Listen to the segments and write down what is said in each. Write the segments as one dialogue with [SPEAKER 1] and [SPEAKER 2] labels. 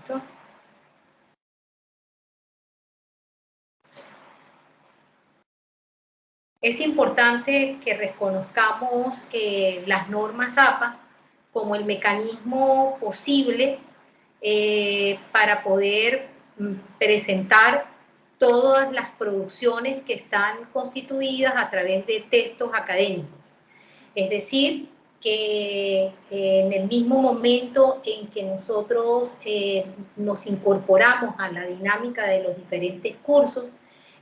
[SPEAKER 1] ¿Listo? Es importante que reconozcamos las normas APA como el mecanismo posible para poder presentar todas las producciones que están constituidas a través de textos académicos. Es decir, que en el mismo momento en que nosotros nos incorporamos a la dinámica de los diferentes cursos,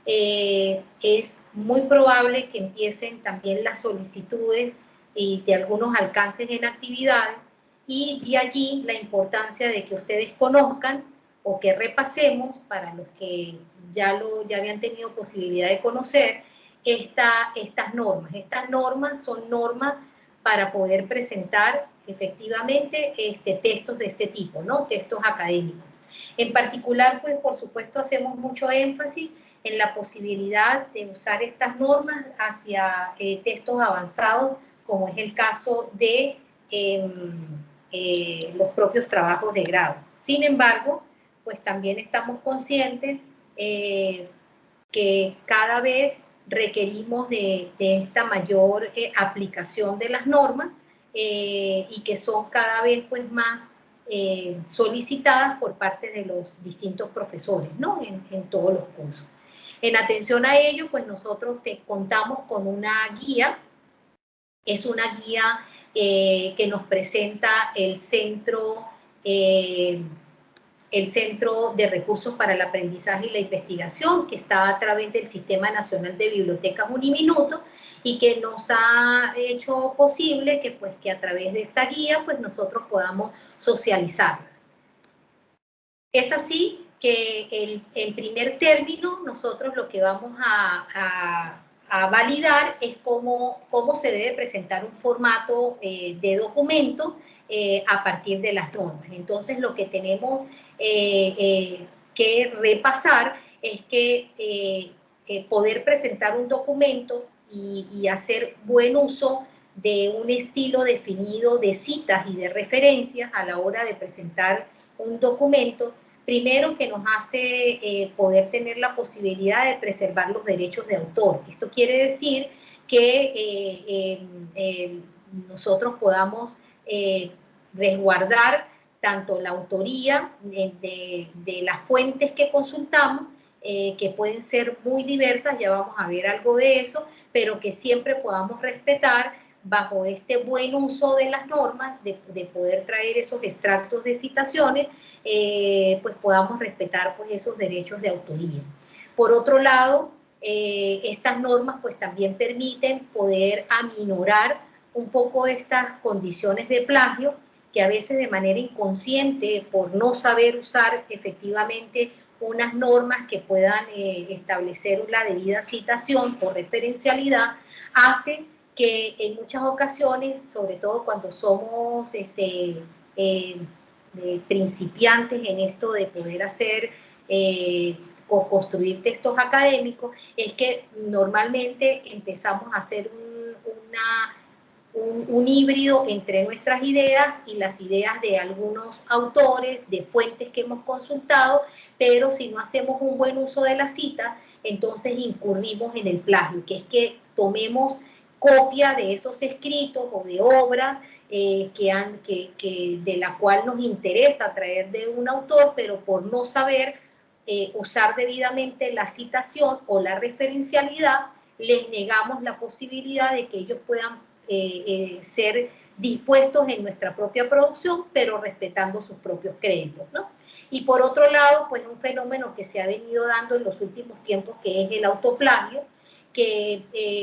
[SPEAKER 1] es muy probable que empiecen también las solicitudes y de algunos alcances en actividades, y de allí la importancia de que ustedes conozcan o que repasemos, para los que ya habían tenido posibilidad de conocer, estas normas. Estas normas son normas para poder presentar efectivamente textos de este tipo, ¿no? Textos académicos. En particular, pues por supuesto hacemos mucho énfasis en la posibilidad de usar estas normas hacia textos avanzados, como es el caso de los propios trabajos de grado. Sin embargo, pues también estamos conscientes que cada vez requerimos de esta mayor aplicación de las normas y que son cada vez pues más solicitadas por parte de los distintos profesores, ¿no? En todos los cursos. En atención a ello, pues nosotros contamos con una guía. Es una guía que nos presenta el Centro de Recursos para el Aprendizaje y la Investigación, que está a través del Sistema Nacional de Bibliotecas Uniminuto, y que nos ha hecho posible que a través de esta guía pues nosotros podamos socializarlas. Es así que en primer término nosotros lo que vamos a validar es cómo se debe presentar un formato de documento a partir de las normas. Entonces lo que tenemos que repasar es que poder presentar un documento y hacer buen uso de un estilo definido de citas y de referencias a la hora de presentar un documento, primero que nos hace poder tener la posibilidad de preservar los derechos de autor. Esto quiere decir que nosotros podamos resguardar tanto la autoría de las fuentes que consultamos, que pueden ser muy diversas, ya vamos a ver algo de eso, pero que siempre podamos respetar bajo este buen uso de las normas, de poder traer esos extractos de citaciones, pues podamos respetar pues esos derechos de autoría. Por otro lado, estas normas pues también permiten poder aminorar un poco estas condiciones de plagio, que a veces de manera inconsciente, por no saber usar efectivamente unas normas que puedan establecer la debida citación o referencialidad, hace que en muchas ocasiones, sobre todo cuando somos principiantes en esto de poder hacer construir textos académicos, es que normalmente empezamos a hacer un híbrido entre nuestras ideas y las ideas de algunos autores, de fuentes que hemos consultado, pero si no hacemos un buen uso de la cita, entonces incurrimos en el plagio, que es que tomemos copia de esos escritos o de obras de la cual nos interesa traer de un autor, pero por no saber usar debidamente la citación o la referencialidad, les negamos la posibilidad de que ellos puedan ser dispuestos en nuestra propia producción, pero respetando sus propios créditos, ¿no? Y por otro lado, pues un fenómeno que se ha venido dando en los últimos tiempos, que es el autoplagio, que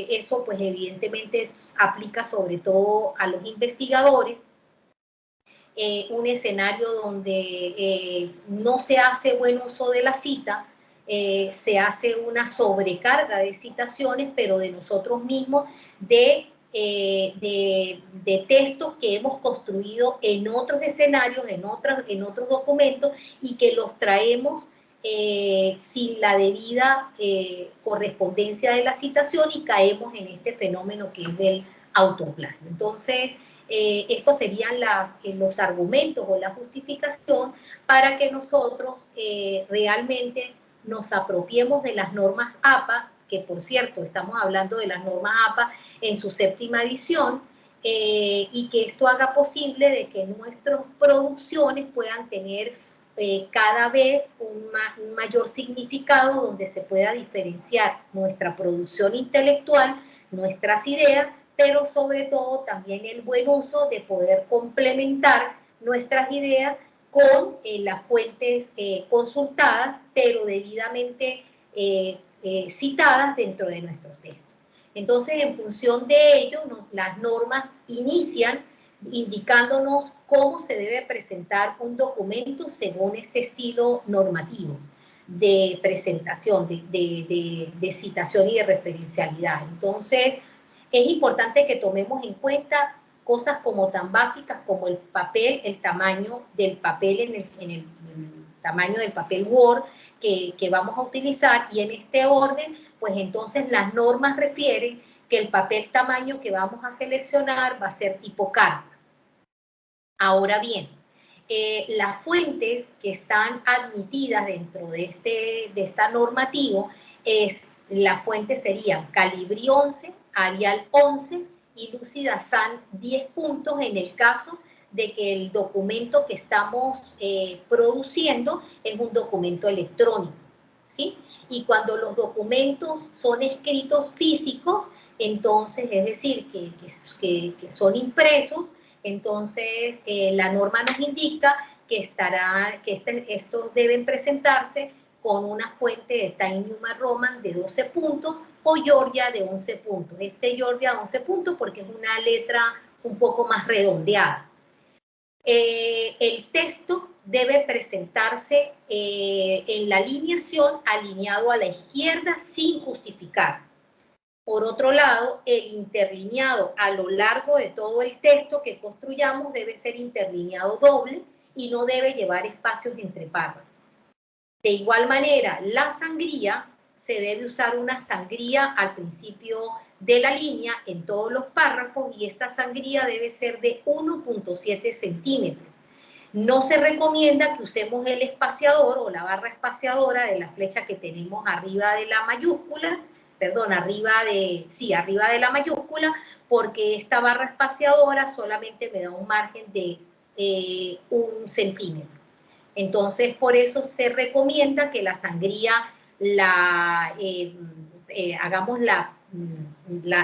[SPEAKER 1] eso pues evidentemente aplica sobre todo a los investigadores, un escenario donde no se hace buen uso de la cita, se hace una sobrecarga de citaciones, pero de nosotros mismos, de textos que hemos construido en otros escenarios, en otros documentos, y que los traemos sin la debida correspondencia de la citación, y caemos en este fenómeno que es del autoplagio. Entonces, estos serían los argumentos o la justificación para que nosotros realmente nos apropiemos de las normas APA, que por cierto estamos hablando de las normas APA en su 7ª edición, y que esto haga posible de que nuestras producciones puedan tener cada vez un mayor significado, donde se pueda diferenciar nuestra producción intelectual, nuestras ideas, pero sobre todo también el buen uso de poder complementar nuestras ideas con las fuentes consultadas, pero debidamente citadas dentro de nuestros textos. Entonces, en función de ello, las normas inician indicándonos cómo se debe presentar un documento según este estilo normativo de presentación, de citación y de referencialidad. Entonces, es importante que tomemos en cuenta cosas como tan básicas como el papel, el tamaño del papel en el tamaño del papel Word que vamos a utilizar, y en este orden, pues entonces las normas refieren que el papel tamaño que vamos a seleccionar va a ser tipo carta. Ahora bien, las fuentes que están admitidas dentro de esta normativa las fuentes serían Calibri 11, Arial 11 y Lucida San 10 puntos en el caso de que el documento que estamos produciendo es un documento electrónico, ¿sí? Y cuando los documentos son escritos físicos, entonces, es decir, que son impresos, entonces la norma nos indica que estos deben presentarse con una fuente de Time Newman Roman de 12 puntos o Georgia de 11 puntos. Georgia de 11 puntos porque es una letra un poco más redondeada. El texto debe presentarse en la alineación alineado a la izquierda sin justificar. Por otro lado, el interlineado a lo largo de todo el texto que construyamos debe ser interlineado doble y no debe llevar espacios entre párrafos. De igual manera, la sangría, se debe usar una sangría al principio de la línea en todos los párrafos, y esta sangría debe ser de 1.7 centímetros. No se recomienda que usemos el espaciador o la barra espaciadora de la flecha que tenemos arriba de la mayúscula, perdón, arriba de la mayúscula, porque esta barra espaciadora solamente me da un margen de 1 centímetro. Entonces, por eso se recomienda que la sangría hagamos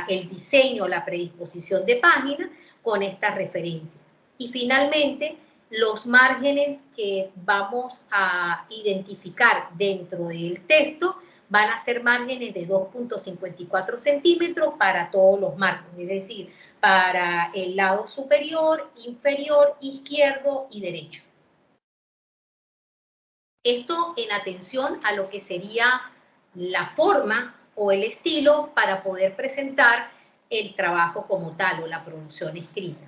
[SPEAKER 1] el diseño, la predisposición de página con esta referencia. Y finalmente, los márgenes que vamos a identificar dentro del texto van a ser márgenes de 2.54 centímetros para todos los marcos, es decir, para el lado superior, inferior, izquierdo y derecho. Esto en atención a lo que sería la forma o el estilo para poder presentar el trabajo como tal o la producción escrita.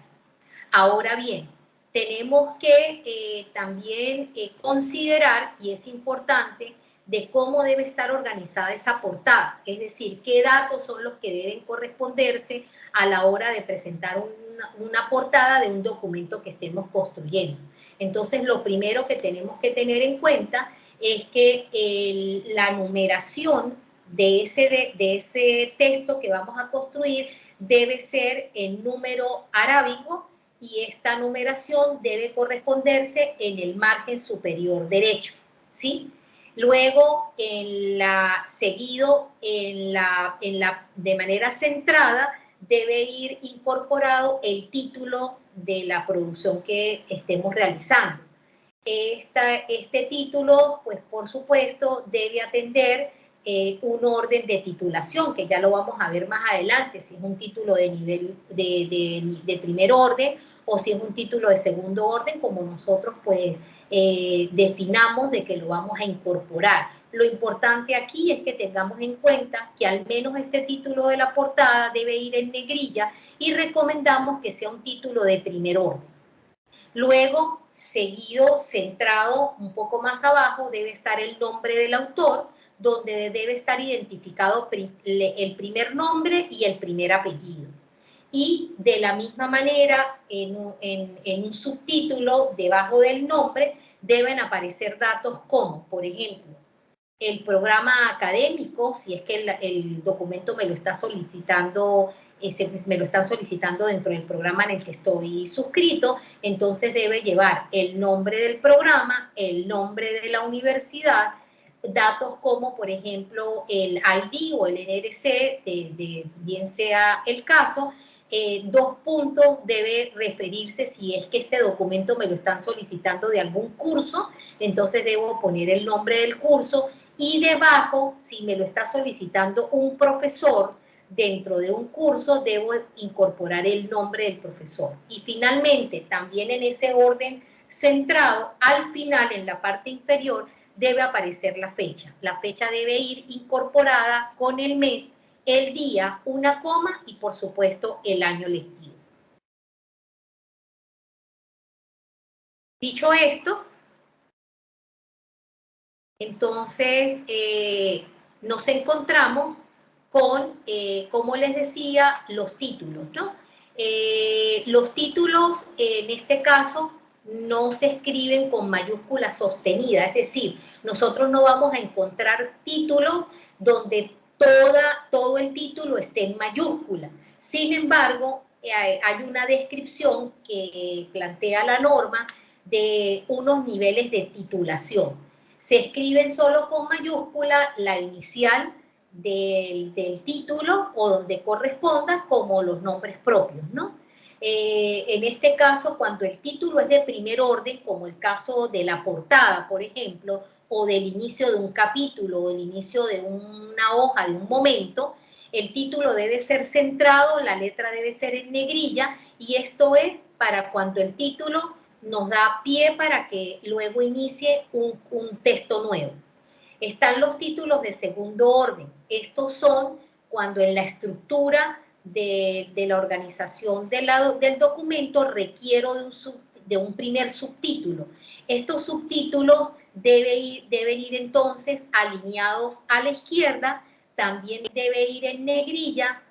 [SPEAKER 1] Ahora bien, tenemos que también considerar, y es importante, de cómo debe estar organizada esa portada, es decir, qué datos son los que deben corresponderse a la hora de presentar una portada de un documento que estemos construyendo. Entonces, lo primero que tenemos que tener en cuenta es que la numeración de ese texto que vamos a construir debe ser en número arábigo, y esta numeración debe corresponderse en el margen superior derecho, ¿sí? Luego, seguido de manera centrada, debe ir incorporado el título de la producción que estemos realizando. Este título, pues por supuesto, debe atender un orden de titulación, que ya lo vamos a ver más adelante, si es un título de nivel de primer orden o si es un título de segundo orden, como nosotros pues definamos de que lo vamos a incorporar. Lo importante aquí es que tengamos en cuenta que al menos este título de la portada debe ir en negrilla, y recomendamos que sea un título de primer orden. Luego, seguido, centrado un poco más abajo, debe estar el nombre del autor, donde debe estar identificado el primer nombre y el primer apellido. Y de la misma manera, en un subtítulo, debajo del nombre, deben aparecer datos como, por ejemplo, el programa académico, si es que el documento me lo está solicitando, me lo están solicitando dentro del programa en el que estoy suscrito, entonces debe llevar el nombre del programa, el nombre de la universidad, datos como, por ejemplo, el ID o el NRC, bien sea el caso. 2 puntos, debe referirse si es que este documento me lo están solicitando de algún curso, entonces debo poner el nombre del curso, y debajo, si me lo está solicitando un profesor dentro de un curso, debo incorporar el nombre del profesor. Y finalmente, también en ese orden centrado, al final, en la parte inferior, debe aparecer la fecha. La fecha debe ir incorporada con el mes, el día, una coma y, por supuesto, el año lectivo. Dicho esto, entonces nos encontramos con, como les decía, los títulos, ¿no? Los títulos, en este caso, no se escriben con mayúscula sostenida, es decir, nosotros no vamos a encontrar títulos donde todo el título esté en mayúscula. Sin embargo, hay una descripción que plantea la norma de unos niveles de titulación. Se escribe solo con mayúscula la inicial del título o donde corresponda, como los nombres propios, ¿no? En este caso, cuando el título es de primer orden, como el caso de la portada, por ejemplo, o del inicio de un capítulo, o del inicio de una hoja, de un momento, el título debe ser centrado, la letra debe ser en negrilla, y esto es para cuando el título nos da pie para que luego inicie un texto nuevo. Están los títulos de segundo orden. Estos son cuando en la estructura de la organización del documento requiero de un primer subtítulo. Estos subtítulos deben ir entonces alineados a la izquierda, también debe ir en negrilla.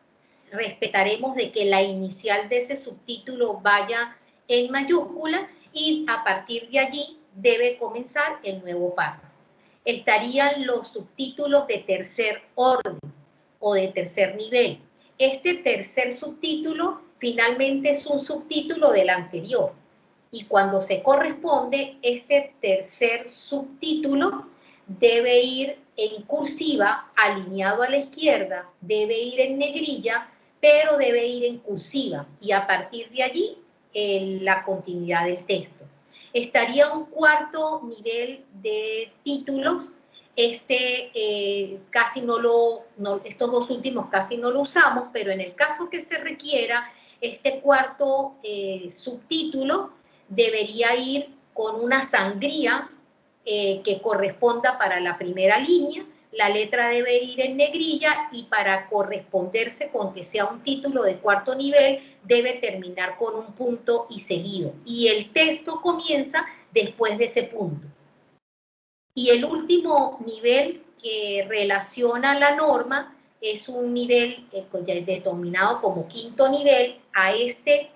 [SPEAKER 1] Respetaremos de que la inicial de ese subtítulo vaya en mayúscula, y a partir de allí debe comenzar el nuevo párrafo. Estarían los subtítulos de tercer orden o de tercer nivel. Este tercer subtítulo finalmente es un subtítulo del anterior, y cuando se corresponde, este tercer subtítulo debe ir en cursiva, alineado a la izquierda, debe ir en negrilla, pero debe ir en cursiva, y a partir de allí la continuidad del texto. Estaría un cuarto nivel de títulos. Casi estos dos últimos casi no lo usamos, pero en el caso que se requiera, este cuarto subtítulo debería ir con una sangría que corresponda para la primera línea. La letra debe ir en negrilla, y para corresponderse con que sea un título de cuarto nivel, debe terminar con un punto y seguido. Y el texto comienza después de ese punto. Y el último nivel que relaciona la norma es un nivel denominado como quinto nivel. A este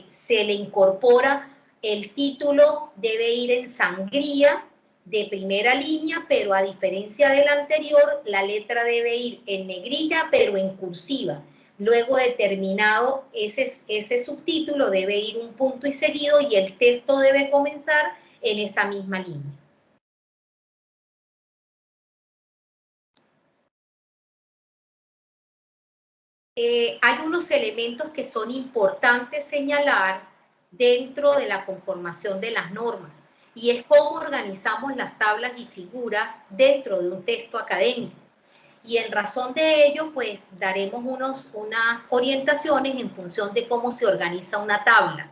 [SPEAKER 1] se le incorpora el título, debe ir en sangría de primera línea, pero a diferencia del anterior, la letra debe ir en negrilla, pero en cursiva. Luego de terminado ese subtítulo, debe ir un punto y seguido, y el texto debe comenzar en esa misma línea. Hay unos elementos que son importantes señalar dentro de la conformación de las normas, y es cómo organizamos las tablas y figuras dentro de un texto académico. Y en razón de ello, pues daremos unas orientaciones en función de cómo se organiza una tabla.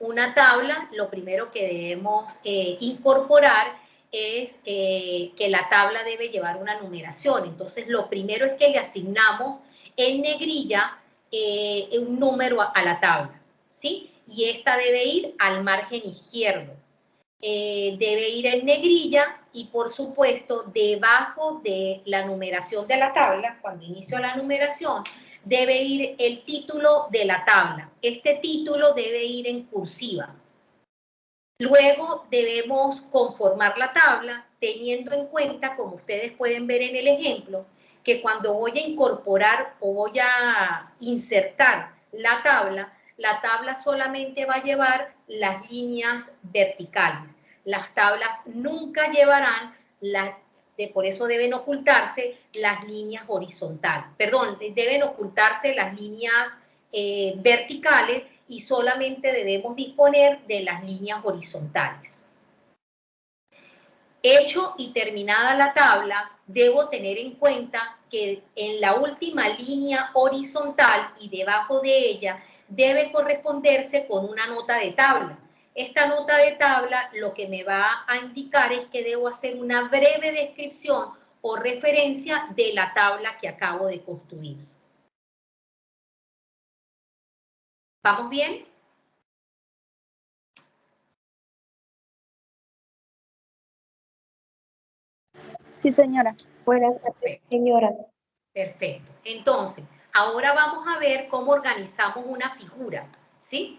[SPEAKER 1] Una tabla, lo primero que debemos incorporar es que la tabla debe llevar una numeración. Entonces, lo primero es que le asignamos en negrilla un número a la tabla, ¿sí? Y esta debe ir al margen izquierdo. Debe ir en negrilla, y por supuesto debajo de la numeración de la tabla, cuando inicio la numeración, debe ir el título de la tabla. Este título debe ir en cursiva. Luego debemos conformar la tabla teniendo en cuenta, como ustedes pueden ver en el ejemplo, que cuando voy a incorporar o voy a insertar la tabla solamente va a llevar las líneas verticales. Las tablas nunca llevarán por eso deben ocultarse las líneas horizontales. Perdón, deben ocultarse las líneas verticales y solamente debemos disponer de las líneas horizontales. Hecho y terminada la tabla, debo tener en cuenta que en la última línea horizontal y debajo de ella debe corresponderse con una nota de tabla. Esta nota de tabla lo que me va a indicar es que debo hacer una breve descripción o referencia de la tabla que acabo de construir. ¿Vamos bien?
[SPEAKER 2] Sí, señora. Buenas tardes, señora.
[SPEAKER 1] Perfecto. Entonces, ahora vamos a ver cómo organizamos una figura, ¿sí?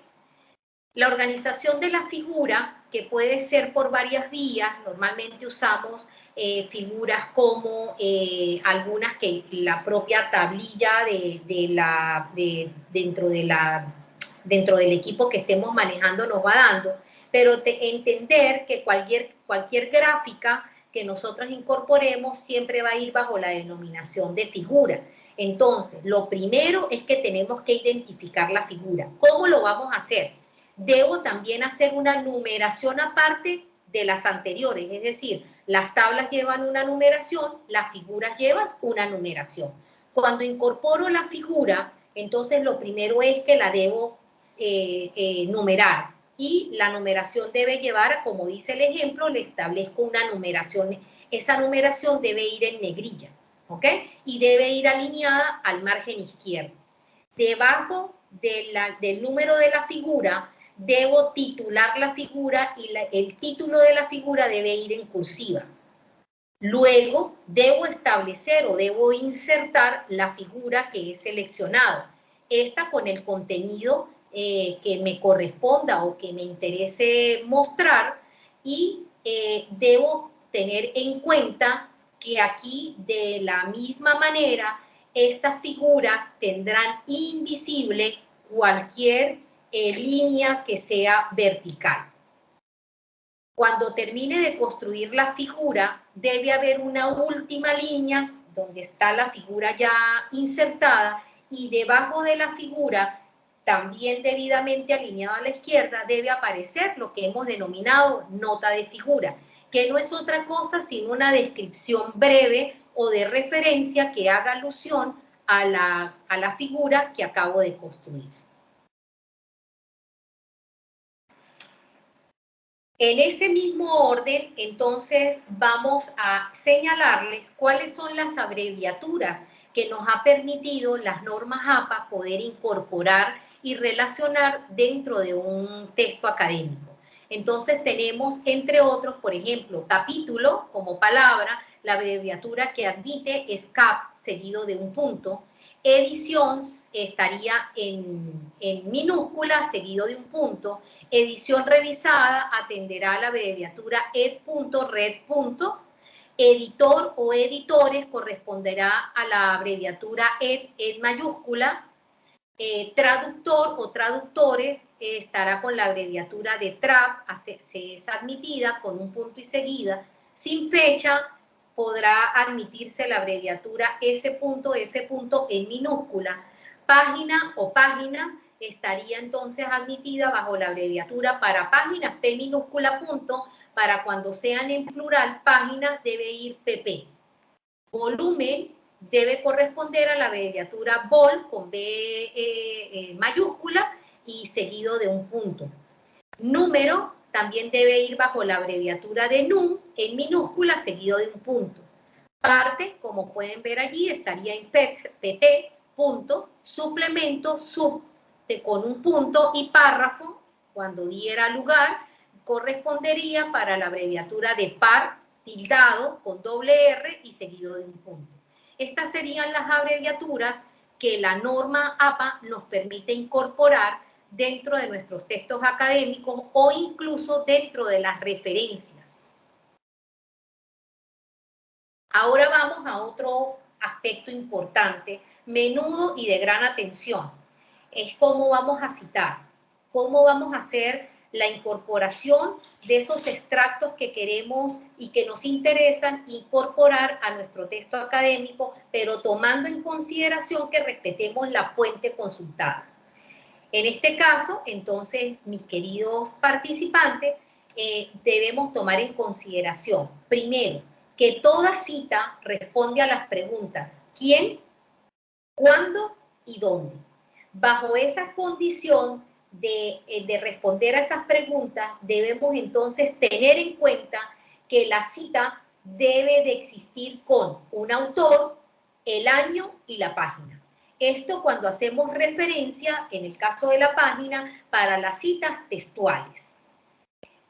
[SPEAKER 1] La organización de la figura, que puede ser por varias vías, normalmente usamos figuras como algunas que la propia tablilla dentro del equipo que estemos manejando nos va dando, pero entender que cualquier gráfica que nosotros incorporemos siempre va a ir bajo la denominación de figura. Entonces, lo primero es que tenemos que identificar la figura. ¿Cómo lo vamos a hacer? Debo también hacer una numeración aparte de las anteriores, es decir, las tablas llevan una numeración, las figuras llevan una numeración. Cuando incorporo la figura, entonces lo primero es que la debo numerar y la numeración debe llevar, como dice el ejemplo, le establezco una numeración, esa numeración debe ir en negrilla, ¿ok? Y debe ir alineada al margen izquierdo. Debajo del número de la figura, debo titular la figura y el título de la figura debe ir en cursiva. Luego, debo establecer o debo insertar la figura que he seleccionado. Esta con el contenido que me corresponda o que me interese mostrar y debo tener en cuenta que aquí de la misma manera estas figuras tendrán invisible cualquier línea que sea vertical. Cuando termine de construir la figura, debe haber una última línea donde está la figura ya insertada y debajo de la figura, también debidamente alineada a la izquierda, debe aparecer lo que hemos denominado nota de figura, que no es otra cosa sino una descripción breve o de referencia que haga alusión a la figura que acabo de construir. En ese mismo orden, entonces, vamos a señalarles cuáles son las abreviaturas que nos ha permitido las normas APA poder incorporar y relacionar dentro de un texto académico. Entonces tenemos, entre otros, por ejemplo, capítulo como palabra, la abreviatura que admite es CAP seguido de un punto. Edición estaría en minúscula seguido de un punto. Edición revisada atenderá a la abreviatura ed.red. Editor o editores corresponderá a la abreviatura ed mayúscula. Traductor o traductores estará con la abreviatura de TRAP, se es admitida con un punto y seguida. Sin fecha podrá admitirse la abreviatura S.F. en minúscula. Página o página estaría entonces admitida bajo la abreviatura para páginas P minúscula punto, para cuando sean en plural páginas debe ir PP. Volumen debe corresponder a la abreviatura vol con B mayúscula y seguido de un punto. Número también debe ir bajo la abreviatura de num en minúscula seguido de un punto. Parte, como pueden ver allí, estaría en PT, punto, suplemento, sub, con un punto y párrafo, cuando diera lugar, correspondería para la abreviatura de par, tildado, con doble R y seguido de un punto. Estas serían las abreviaturas que la norma APA nos permite incorporar dentro de nuestros textos académicos o incluso dentro de las referencias. Ahora vamos a otro aspecto importante, menudo y de gran atención. Es cómo vamos a citar, cómo vamos a hacer la incorporación de esos extractos que queremos y que nos interesan incorporar a nuestro texto académico, pero tomando en consideración que respetemos la fuente consultada. En este caso, entonces, mis queridos participantes, debemos tomar en consideración, primero, que toda cita responde a las preguntas ¿quién?, ¿cuándo? Y ¿dónde? Bajo esa condición de responder a esas preguntas, debemos entonces tener en cuenta que la cita debe de existir con un autor, el año y la página. Esto cuando hacemos referencia, en el caso de la página, para las citas textuales.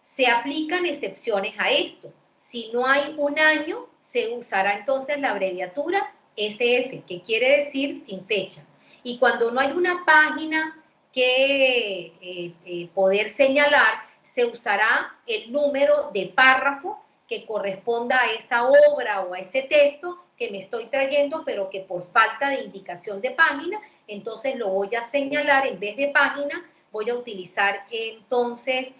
[SPEAKER 1] Se aplican excepciones a esto. Si no hay un año, se usará entonces la abreviatura SF, que quiere decir sin fecha. Y cuando no hay una página que poder señalar, se usará el número de párrafo que corresponda a esa obra o a ese texto que me estoy trayendo, pero que por falta de indicación de página, entonces lo voy a señalar en vez de página, voy a utilizar entonces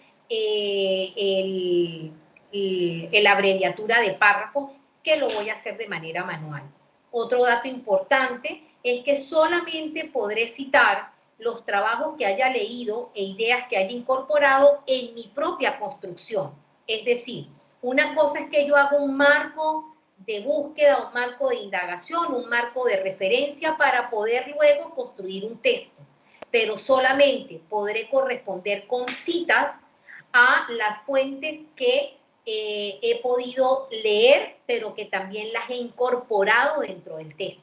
[SPEAKER 1] la abreviatura de párrafo, que lo voy a hacer de manera manual. Otro dato importante es que solamente podré citar los trabajos que haya leído e ideas que haya incorporado en mi propia construcción. Es decir, una cosa es que yo haga un marco de búsqueda, un marco de indagación, un marco de referencia para poder luego construir un texto, pero solamente podré corresponder con citas a las fuentes que he podido leer, pero que también las he incorporado dentro del texto.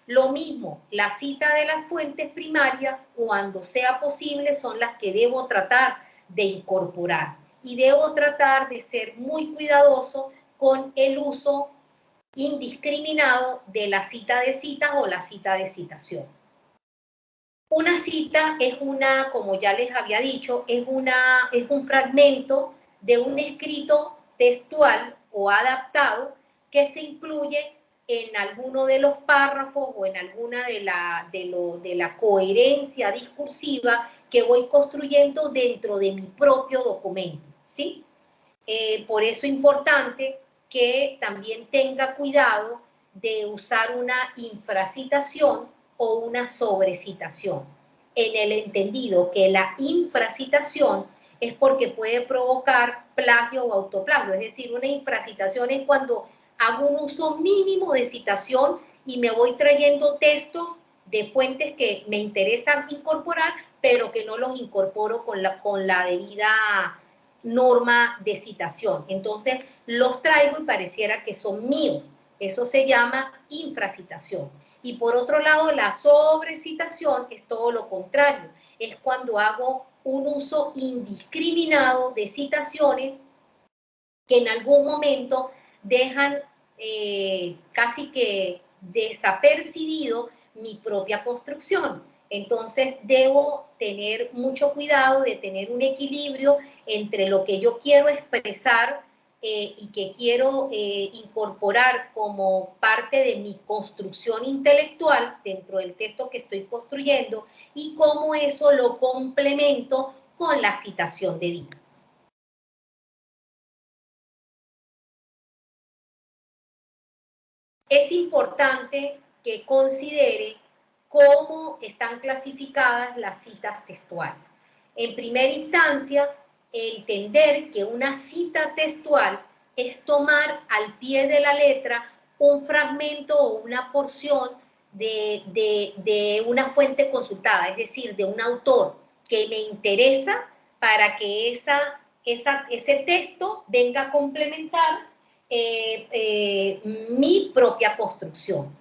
[SPEAKER 1] Lo mismo, la cita de las fuentes primarias, cuando sea posible, son las que debo tratar de incorporar. Y debo tratar de ser muy cuidadoso con el uso indiscriminado de la cita de citas o la cita de citación. Una cita es una, como ya les había dicho, es un fragmento de un escrito textual o adaptado que se incluye en alguno de los párrafos o en alguna de la coherencia discursiva que voy construyendo dentro de mi propio documento, ¿sí? Por eso es importante que también tenga cuidado de usar una infracitación o una sobrecitación, en el entendido que la infracitación es porque puede provocar plagio o autoplagio, es decir, una infracitación es cuando hago un uso mínimo de citación y me voy trayendo textos de fuentes que me interesan incorporar, pero que no los incorporo con la debida norma de citación. Entonces, los traigo y pareciera que son míos. Eso se llama infracitación. Y por otro lado, la sobrecitación es todo lo contrario. Es cuando hago un uso indiscriminado de citaciones que en algún momento dejan casi que desapercibido mi propia construcción. Entonces, debo tener mucho cuidado de tener un equilibrio entre lo que yo quiero expresar y que quiero incorporar como parte de mi construcción intelectual dentro del texto que estoy construyendo y cómo eso lo complemento con la citación debida. Es importante que considere cómo están clasificadas las citas textuales. En primera instancia, entender que una cita textual es tomar al pie de la letra un fragmento o una porción de una fuente consultada, es decir, de un autor que me interesa para que ese texto venga a complementar mi propia construcción.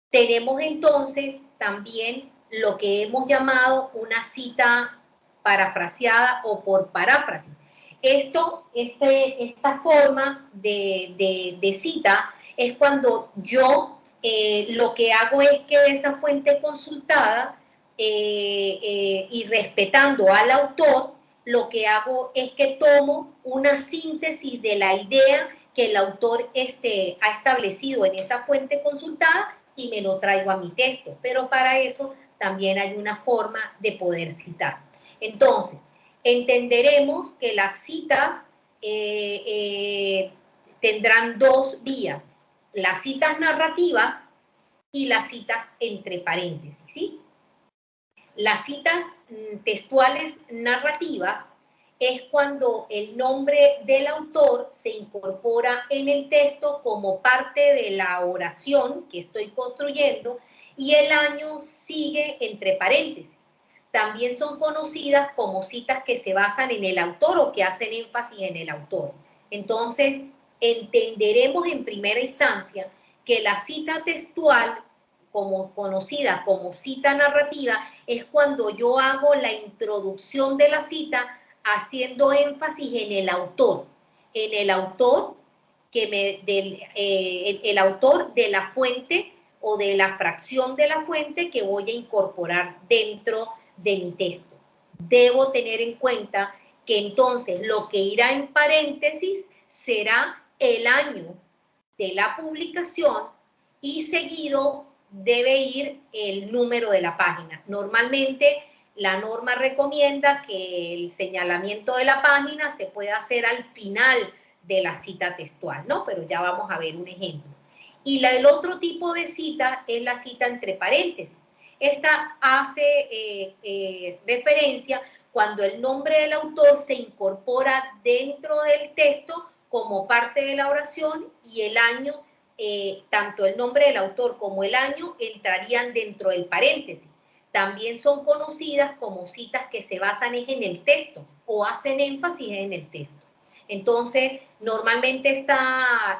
[SPEAKER 1] Tenemos entonces también lo que hemos llamado una cita parafraseada o por paráfrasis. Esta forma de cita es cuando yo lo que hago es que esa fuente consultada y respetando al autor, lo que hago es que tomo una síntesis de la idea que el autor ha establecido en esa fuente consultada y me lo traigo a mi texto. Pero para eso también hay una forma de poder citar. Entonces, entenderemos que las citas tendrán dos vías, las citas narrativas y las citas entre paréntesis, ¿sí? Las citas textuales narrativas es cuando el nombre del autor se incorpora en el texto como parte de la oración que estoy construyendo y el año sigue entre paréntesis. También son conocidas como citas que se basan en el autor o que hacen énfasis en el autor. Entonces, entenderemos en primera instancia que la cita textual, como conocida como cita narrativa, es cuando yo hago la introducción de la cita haciendo énfasis en el autor el autor de la fuente o de la fracción de la fuente que voy a incorporar dentro de mi texto. Debo tener en cuenta que entonces lo que irá en paréntesis será el año de la publicación y seguido debe ir el número de la página. Normalmente la norma recomienda que el señalamiento de la página se pueda hacer al final de la cita textual, ¿no? Pero ya vamos a ver un ejemplo. Y el otro tipo de cita es la cita entre paréntesis. Esta hace referencia cuando el nombre del autor se incorpora dentro del texto como parte de la oración y el año, tanto el nombre del autor como el año entrarían dentro del paréntesis. También son conocidas como citas que se basan en el texto o hacen énfasis en el texto. Entonces, normalmente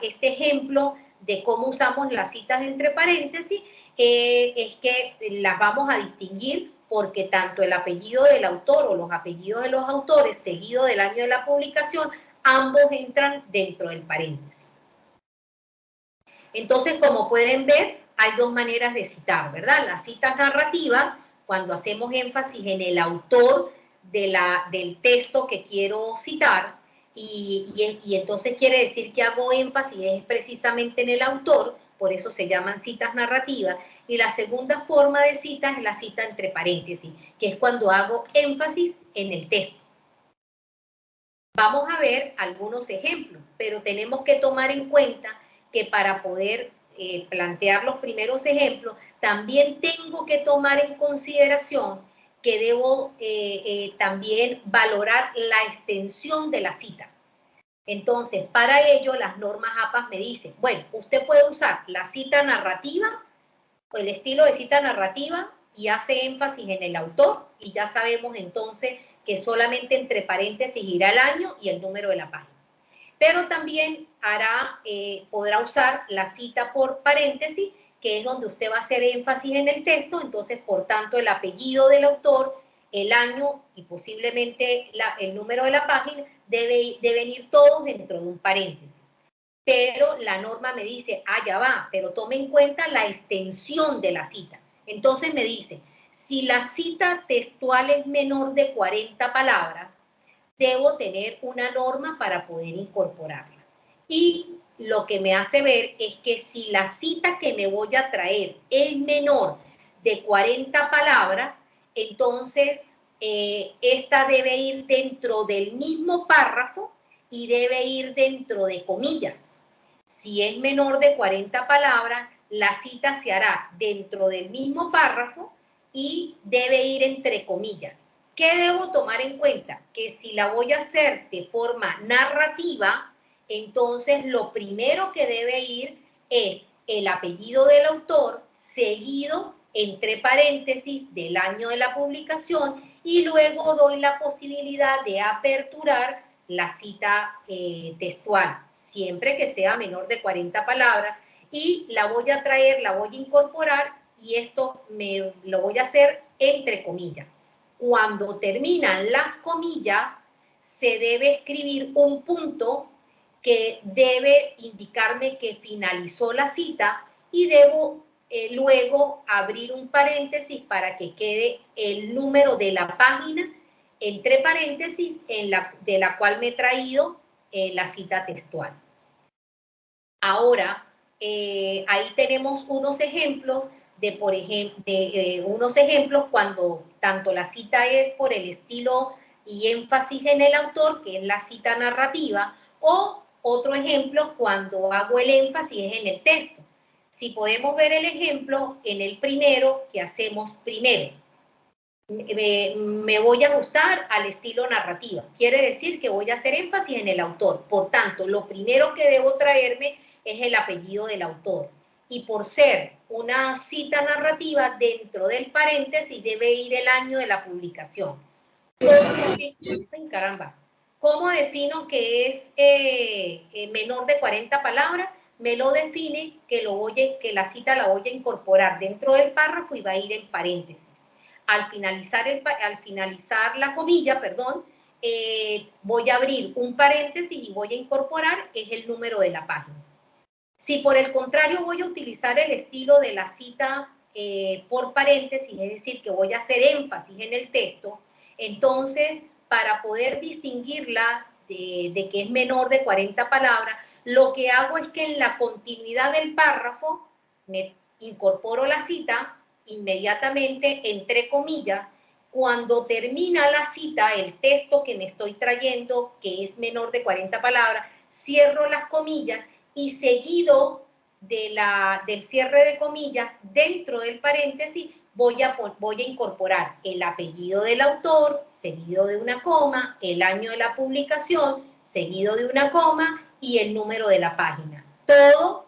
[SPEAKER 1] este ejemplo de cómo usamos las citas entre paréntesis es que las vamos a distinguir porque tanto el apellido del autor o los apellidos de los autores seguido del año de la publicación, ambos entran dentro del paréntesis. Entonces, como pueden ver, hay dos maneras de citar, ¿verdad? La cita narrativa, cuando hacemos énfasis en el autor del texto que quiero citar, y entonces quiere decir que hago énfasis es precisamente en el autor, por eso se llaman citas narrativas, y la segunda forma de cita es la cita entre paréntesis, que es cuando hago énfasis en el texto. Vamos a ver algunos ejemplos, pero tenemos que tomar en cuenta que para poder plantear los primeros ejemplos, también tengo que tomar en consideración que debo también valorar la extensión de la cita. Entonces, para ello, las normas APA me dicen, bueno, usted puede usar la cita narrativa o el estilo de cita narrativa y hace énfasis en el autor y ya sabemos entonces que solamente entre paréntesis irá el año y el número de la página. Pero también podrá usar la cita por paréntesis, que es donde usted va a hacer énfasis en el texto, entonces, por tanto, el apellido del autor, el año y posiblemente el número de la página deben ir todos dentro de un paréntesis. Pero la norma me dice, ya va, pero tome en cuenta la extensión de la cita. Entonces me dice, si la cita textual es menor de 40 palabras, debo tener una norma para poder incorporarla. Y lo que me hace ver es que si la cita que me voy a traer es menor de 40 palabras, entonces esta debe ir dentro del mismo párrafo y debe ir dentro de comillas. Si es menor de 40 palabras, la cita se hará dentro del mismo párrafo y debe ir entre comillas. ¿Qué debo tomar en cuenta? Que si la voy a hacer de forma narrativa, entonces lo primero que debe ir es el apellido del autor seguido entre paréntesis del año de la publicación y luego doy la posibilidad de aperturar la cita textual, siempre que sea menor de 40 palabras, y la voy a traer, la voy a incorporar y esto lo voy a hacer entre comillas. Cuando terminan las comillas, se debe escribir un punto que debe indicarme que finalizó la cita y debo luego abrir un paréntesis para que quede el número de la página entre paréntesis de la cual me he traído la cita textual. Ahora, ahí tenemos unos ejemplos por ejemplo, unos ejemplos cuando tanto la cita es por el estilo y énfasis en el autor, que es la cita narrativa, o otro ejemplo cuando hago el énfasis en el texto. Si podemos ver el ejemplo en el primero que hacemos primero. Me voy a ajustar al estilo narrativa. Quiere decir que voy a hacer énfasis en el autor. Por tanto, lo primero que debo traerme es el apellido del autor. Y por ser una cita narrativa, dentro del paréntesis debe ir el año de la publicación. Caramba. ¿Cómo defino que es menor de 40 palabras? Me lo define que la cita la voy a incorporar dentro del párrafo y va a ir en paréntesis. Al finalizar la comilla, perdón, voy a abrir un paréntesis y voy a incorporar es el número de la página. Si por el contrario voy a utilizar el estilo de la cita por paréntesis, es decir, que voy a hacer énfasis en el texto, entonces para poder distinguirla de que es menor de 40 palabras, lo que hago es que en la continuidad del párrafo me incorporo la cita inmediatamente, entre comillas. Cuando termina la cita, el texto que me estoy trayendo, que es menor de 40 palabras, cierro las comillas y seguido del cierre de comillas, dentro del paréntesis, voy a incorporar el apellido del autor, seguido de una coma, el año de la publicación, seguido de una coma y el número de la página. Todo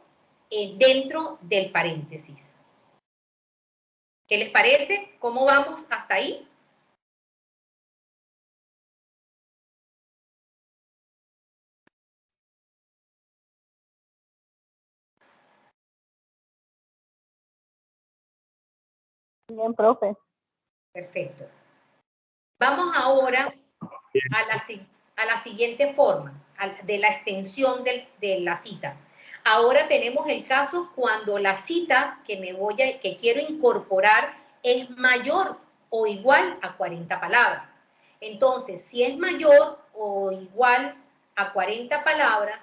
[SPEAKER 1] dentro del paréntesis. ¿Qué les parece? ¿Cómo vamos hasta ahí?
[SPEAKER 2] Bien, profe.
[SPEAKER 1] Perfecto. Vamos ahora a la siguiente forma de la extensión de la cita. Ahora tenemos el caso cuando la cita que quiero incorporar es mayor o igual a 40 palabras. Entonces, si es mayor o igual a 40 palabras,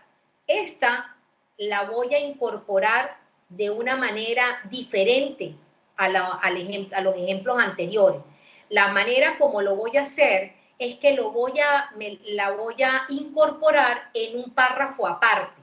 [SPEAKER 1] esta la voy a incorporar de una manera diferente a los ejemplos anteriores. La manera como lo voy a hacer es que la voy a incorporar en un párrafo aparte.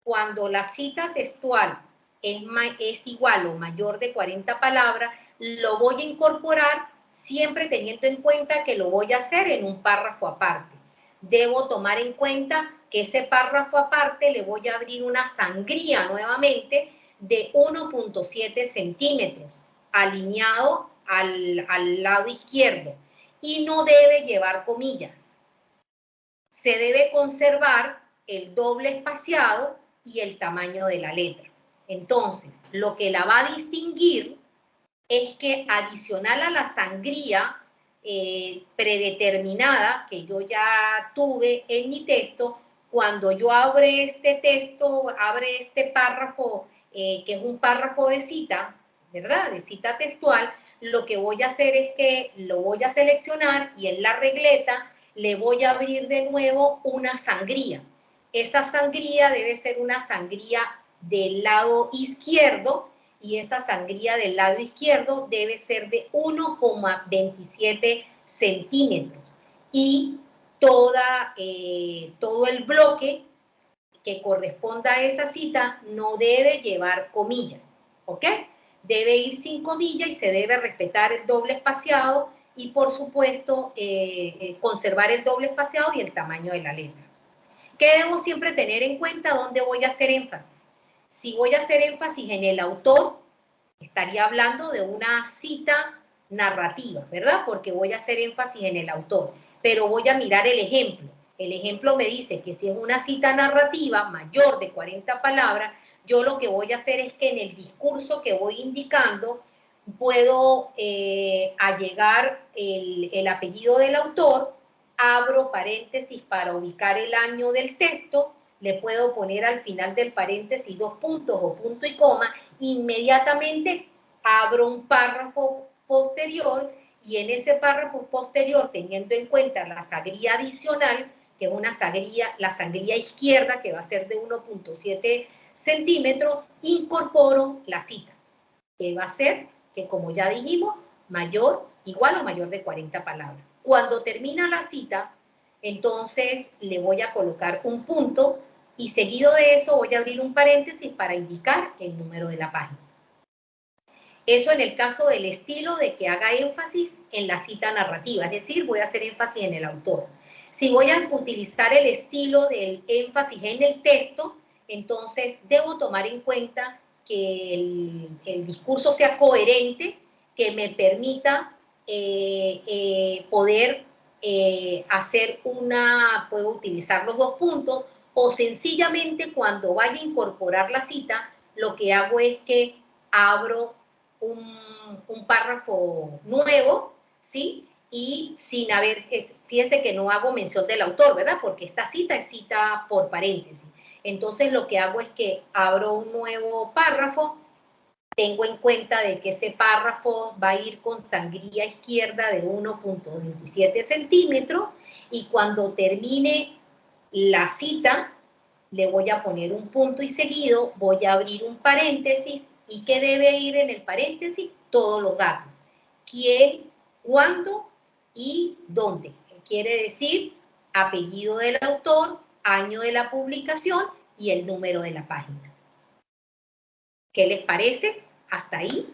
[SPEAKER 1] Cuando la cita textual es igual o mayor de 40 palabras, lo voy a incorporar siempre teniendo en cuenta que lo voy a hacer en un párrafo aparte. Debo tomar en cuenta que ese párrafo aparte le voy a abrir una sangría nuevamente de 1.7 centímetros, alineado al lado izquierdo, y no debe llevar comillas. Se debe conservar el doble espaciado y el tamaño de la letra. Entonces, lo que la va a distinguir es que adicional a la sangría predeterminada que yo ya tuve en mi texto, cuando yo abro este texto, abre este párrafo, que es un párrafo de cita, ¿verdad? De cita textual, lo que voy a hacer es que lo voy a seleccionar y en la regleta le voy a abrir de nuevo una sangría. Esa sangría debe ser una sangría del lado izquierdo y esa sangría del lado izquierdo debe ser de 1,27 centímetros y todo el bloque que corresponda a esa cita no debe llevar comilla, ¿ok? Debe ir sin comilla y se debe respetar el doble espaciado y, por supuesto, conservar el doble espaciado y el tamaño de la letra. ¿Qué debo siempre tener en cuenta? ¿Dónde voy a hacer énfasis? Si voy a hacer énfasis en el autor, estaría hablando de una cita narrativa, ¿verdad? Porque voy a hacer énfasis en el autor, pero voy a mirar el ejemplo. El ejemplo me dice que si es una cita narrativa mayor de 40 palabras, yo lo que voy a hacer es que en el discurso que voy indicando puedo allegar el apellido del autor, abro paréntesis para ubicar el año del texto, le puedo poner al final del paréntesis 2 puntos o punto y coma, inmediatamente abro un párrafo posterior y en ese párrafo posterior, teniendo en cuenta la sangría adicional, que es una sangría, la sangría izquierda, que va a ser de 1.7 centímetros, incorporo la cita, que va a ser, que como ya dijimos, mayor, igual o mayor de 40 palabras. Cuando termina la cita, entonces le voy a colocar un punto y seguido de eso voy a abrir un paréntesis para indicar el número de la página. Eso en el caso del estilo de que haga énfasis en la cita narrativa, es decir, voy a hacer énfasis en el autor. Si voy a utilizar el estilo del énfasis en el texto, entonces debo tomar en cuenta que el discurso sea coherente, que me permita poder hacer puedo utilizar los 2 puntos, o sencillamente cuando vaya a incorporar la cita, lo que hago es que abro un párrafo nuevo, ¿sí? Y sin haber, fíjense que no hago mención del autor, ¿verdad? Porque esta cita es cita por paréntesis. Entonces lo que hago es que abro un nuevo párrafo, tengo en cuenta de que ese párrafo va a ir con sangría izquierda de 1.27 centímetros y cuando termine la cita le voy a poner un punto y seguido voy a abrir un paréntesis y que debe ir en el paréntesis todos los datos. ¿Quién, cuándo y dónde? Quiere decir apellido del autor, año de la publicación y el número de la página. ¿Qué les parece? Hasta ahí.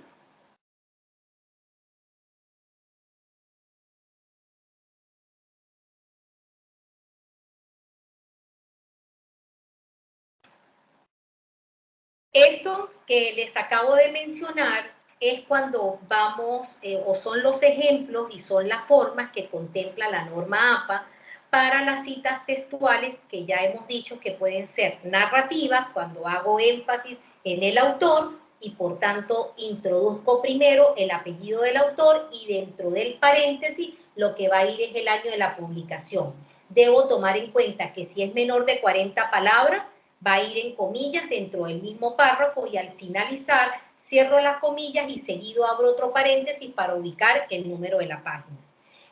[SPEAKER 1] Eso que les acabo de mencionar es cuando vamos, o son los ejemplos y son las formas que contempla la norma APA para las citas textuales que ya hemos dicho que pueden ser narrativas, cuando hago énfasis en el autor y por tanto introduzco primero el apellido del autor y dentro del paréntesis lo que va a ir es el año de la publicación. Debo tomar en cuenta que si es menor de 40 palabras, va a ir en comillas dentro del mismo párrafo y al finalizar cierro las comillas y seguido abro otro paréntesis para ubicar el número de la página.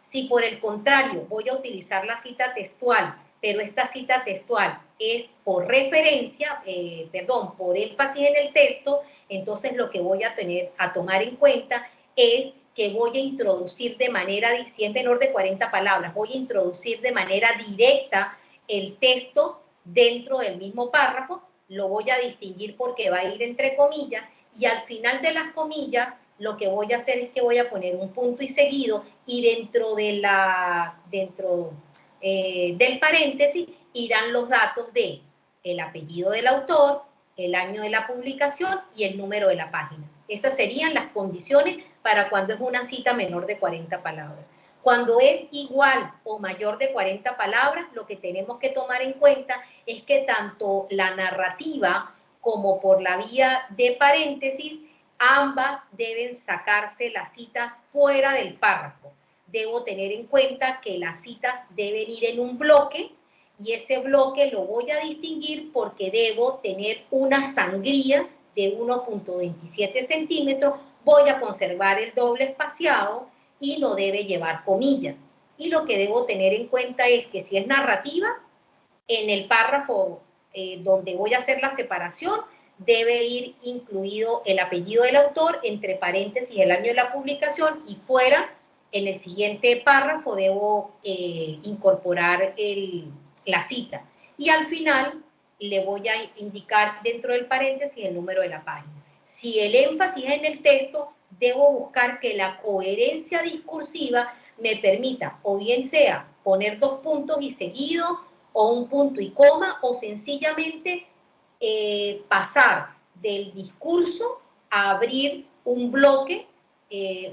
[SPEAKER 1] Si por el contrario voy a utilizar la cita textual, pero esta cita textual es por referencia, por énfasis en el texto, entonces lo que voy a tomar en cuenta es que voy a introducir de manera, si es menor de 40 palabras, voy a introducir de manera directa el texto dentro del mismo párrafo, lo voy a distinguir porque va a ir entre comillas y al final de las comillas lo que voy a hacer es que voy a poner un punto y seguido y dentro del paréntesis irán los datos de el apellido del autor, el año de la publicación y el número de la página. Esas serían las condiciones para cuando es una cita menor de 40 palabras. Cuando es igual o mayor de 40 palabras, lo que tenemos que tomar en cuenta es que tanto la narrativa como por la vía de paréntesis, ambas deben sacarse las citas fuera del párrafo. Debo tener en cuenta que las citas deben ir en un bloque y ese bloque lo voy a distinguir porque debo tener una sangría de 1.27 centímetros, voy a conservar el doble espaciado y no debe llevar comillas. Y lo que debo tener en cuenta es que si es narrativa, en el párrafo donde voy a hacer la separación, debe ir incluido el apellido del autor, entre paréntesis el año de la publicación y fuera, en el siguiente párrafo, debo incorporar la cita. Y al final le voy a indicar dentro del paréntesis el número de la página. Si el énfasis es en el texto, debo buscar que la coherencia discursiva me permita, o bien sea poner 2 puntos y seguido, o un punto y coma, o sencillamente pasar del discurso a abrir un bloque,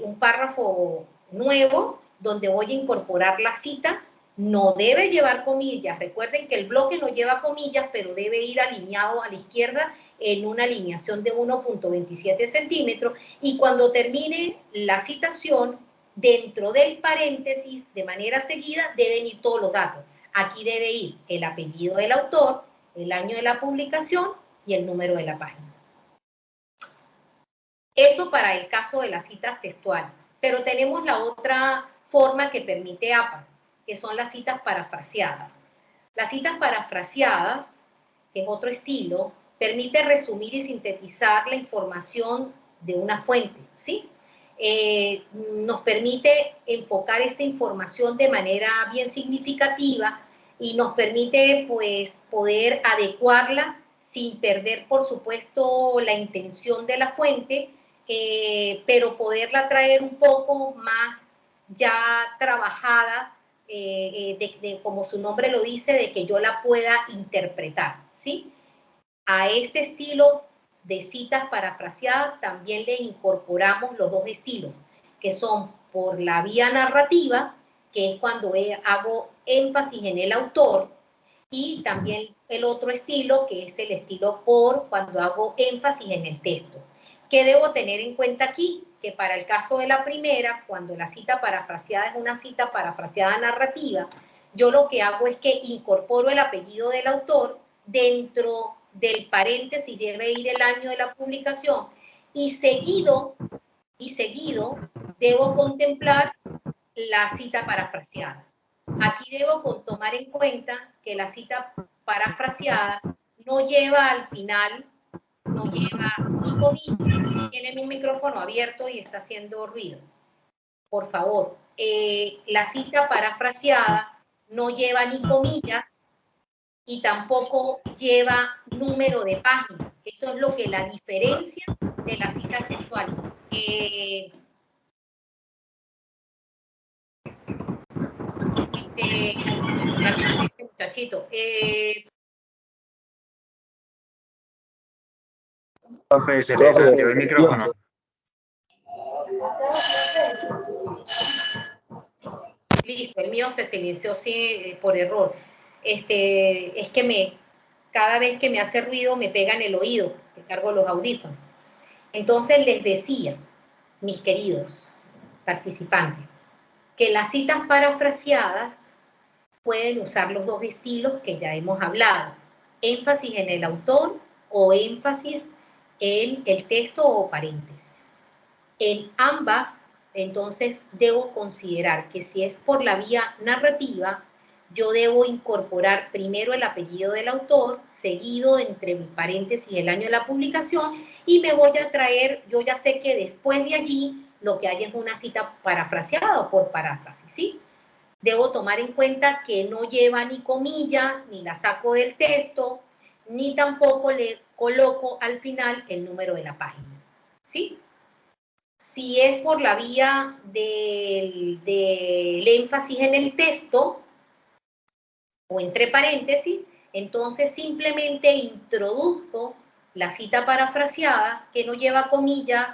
[SPEAKER 1] un párrafo nuevo, donde voy a incorporar la cita. No debe llevar comillas. Recuerden que el bloque no lleva comillas, pero debe ir alineado a la izquierda en una alineación de 1.27 centímetros. Y cuando termine la citación, dentro del paréntesis, de manera seguida, deben ir todos los datos. Aquí debe ir el apellido del autor, el año de la publicación y el número de la página. Eso para el caso de las citas textuales. Pero tenemos la otra forma que permite APA, que son las citas parafraseadas. Las citas parafraseadas, que es otro estilo, permite resumir y sintetizar la información de una fuente, ¿sí? Nos permite enfocar esta información de manera bien significativa y nos permite, pues, poder adecuarla sin perder, por supuesto, la intención de la fuente, pero poderla traer un poco más ya trabajada, como su nombre lo dice, de que yo la pueda interpretar, ¿sí? A este estilo de citas parafraseadas también le incorporamos los dos estilos, que son por la vía narrativa, que es cuando hago énfasis en el autor, y también el otro estilo, que es el estilo por, cuando hago énfasis en el texto. ¿Qué debo tener en cuenta aquí? Que para el caso de la primera, cuando la cita parafraseada es una cita parafraseada narrativa, yo lo que hago es que incorporo el apellido del autor dentro del paréntesis, debe ir el año de la publicación, y seguido debo contemplar la cita parafraseada. Aquí debo tomar en cuenta que la cita parafraseada no lleva al final, no lleva ni comillas. Tienen un micrófono abierto y está haciendo ruido. Por favor, la cita parafraseada no lleva ni comillas y tampoco lleva número de página. Eso es lo que la diferencia de la cita textual. Este muchachito.
[SPEAKER 3] Profe, se le desactivó el micrófono.
[SPEAKER 1] Listo, el mío se silenció por error. Es que cada vez que me hace ruido me pega en el oído, te cargo los audífonos. Entonces les decía, mis queridos participantes, que las citas parafraseadas pueden usar los dos estilos que ya hemos hablado, énfasis en el autor o énfasis en el texto o paréntesis. En ambas, entonces, debo considerar que si es por la vía narrativa, yo debo incorporar primero el apellido del autor, seguido entre mi paréntesis el año de la publicación, y me voy a traer, yo ya sé que después de allí lo que hay es una cita parafraseada o por paráfrasis, ¿sí? Debo tomar en cuenta que no lleva ni comillas, ni la saco del texto, ni tampoco le coloco al final el número de la página, ¿sí? Si es por la vía del énfasis en el texto o entre paréntesis, entonces simplemente introduzco la cita parafraseada que no lleva comillas,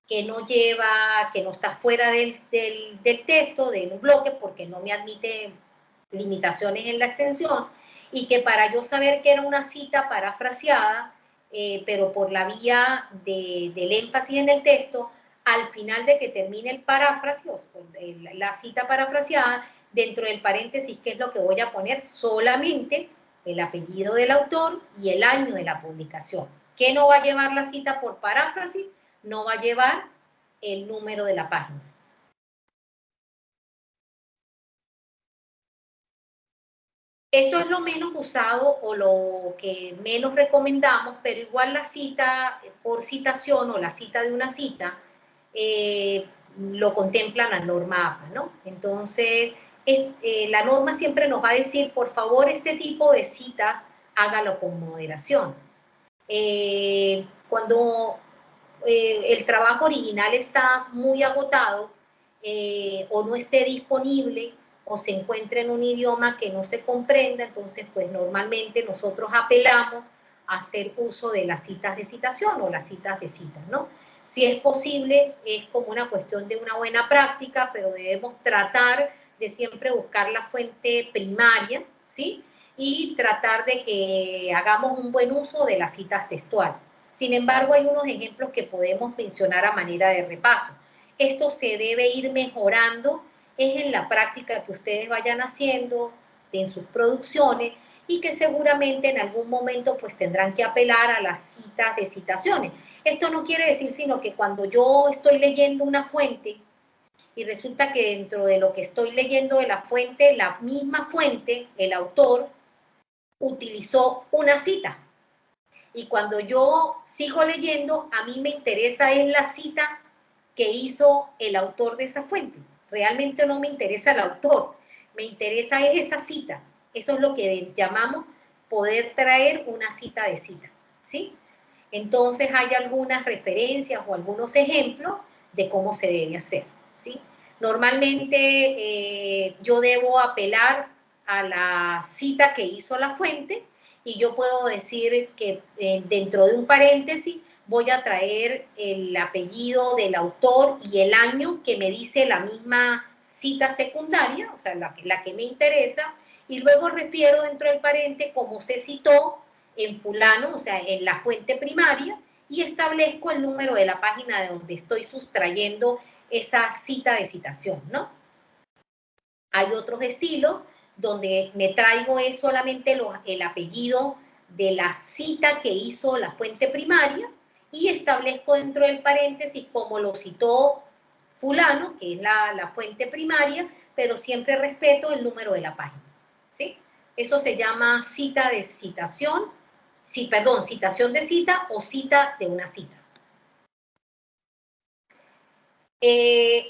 [SPEAKER 1] que no está fuera del texto, de un bloque, porque no me admite limitaciones en la extensión, y que para yo saber que era una cita parafraseada, pero por la vía del énfasis en el texto, al final de que termine el paráfrasis, la cita parafraseada, dentro del paréntesis, ¿qué es lo que voy a poner? Solamente el apellido del autor y el año de la publicación. ¿Qué no va a llevar la cita por paráfrasis? No va a llevar el número de la página. Esto es lo menos usado o lo que menos recomendamos, pero igual la cita por citación o la cita de una cita lo contempla la norma APA, ¿no? Entonces, la norma siempre nos va a decir, por favor, este tipo de citas hágalo con moderación. Cuando el trabajo original está muy agotado o no esté disponible o se encuentra en un idioma que no se comprenda, entonces pues normalmente nosotros apelamos a hacer uso de las citas de citación o las citas de citas, ¿no? Si es posible, es como una cuestión de una buena práctica, pero debemos tratar de siempre buscar la fuente primaria, ¿sí? Y tratar de que hagamos un buen uso de las citas textuales. Sin embargo, hay unos ejemplos que podemos mencionar a manera de repaso. Esto se debe ir mejorando, es en la práctica que ustedes vayan haciendo en sus producciones y que seguramente en algún momento pues tendrán que apelar a las citas de citaciones. Esto no quiere decir sino que cuando yo estoy leyendo una fuente y resulta que dentro de lo que estoy leyendo de la fuente, la misma fuente, el autor, utilizó una cita. Y cuando yo sigo leyendo, a mí me interesa es la cita que hizo el autor de esa fuente. Realmente no me interesa el autor, me interesa es esa cita. Eso es lo que llamamos poder traer una cita de cita, ¿sí? Entonces hay algunas referencias o algunos ejemplos de cómo se debe hacer, ¿sí? Normalmente yo debo apelar a la cita que hizo la fuente y yo puedo decir que dentro de un paréntesis voy a traer el apellido del autor y el año que me dice la misma cita secundaria, o sea, la que me interesa, y luego refiero dentro del paréntesis cómo se citó en fulano, o sea, en la fuente primaria, y establezco el número de la página de donde estoy sustrayendo esa cita de citación, ¿no? Hay otros estilos donde me traigo es solamente el apellido de la cita que hizo la fuente primaria y establezco dentro del paréntesis cómo lo citó fulano, que es la fuente primaria, pero siempre respeto el número de la página, ¿sí? Eso se llama cita de citación, sí, perdón, citación de cita o cita de una cita.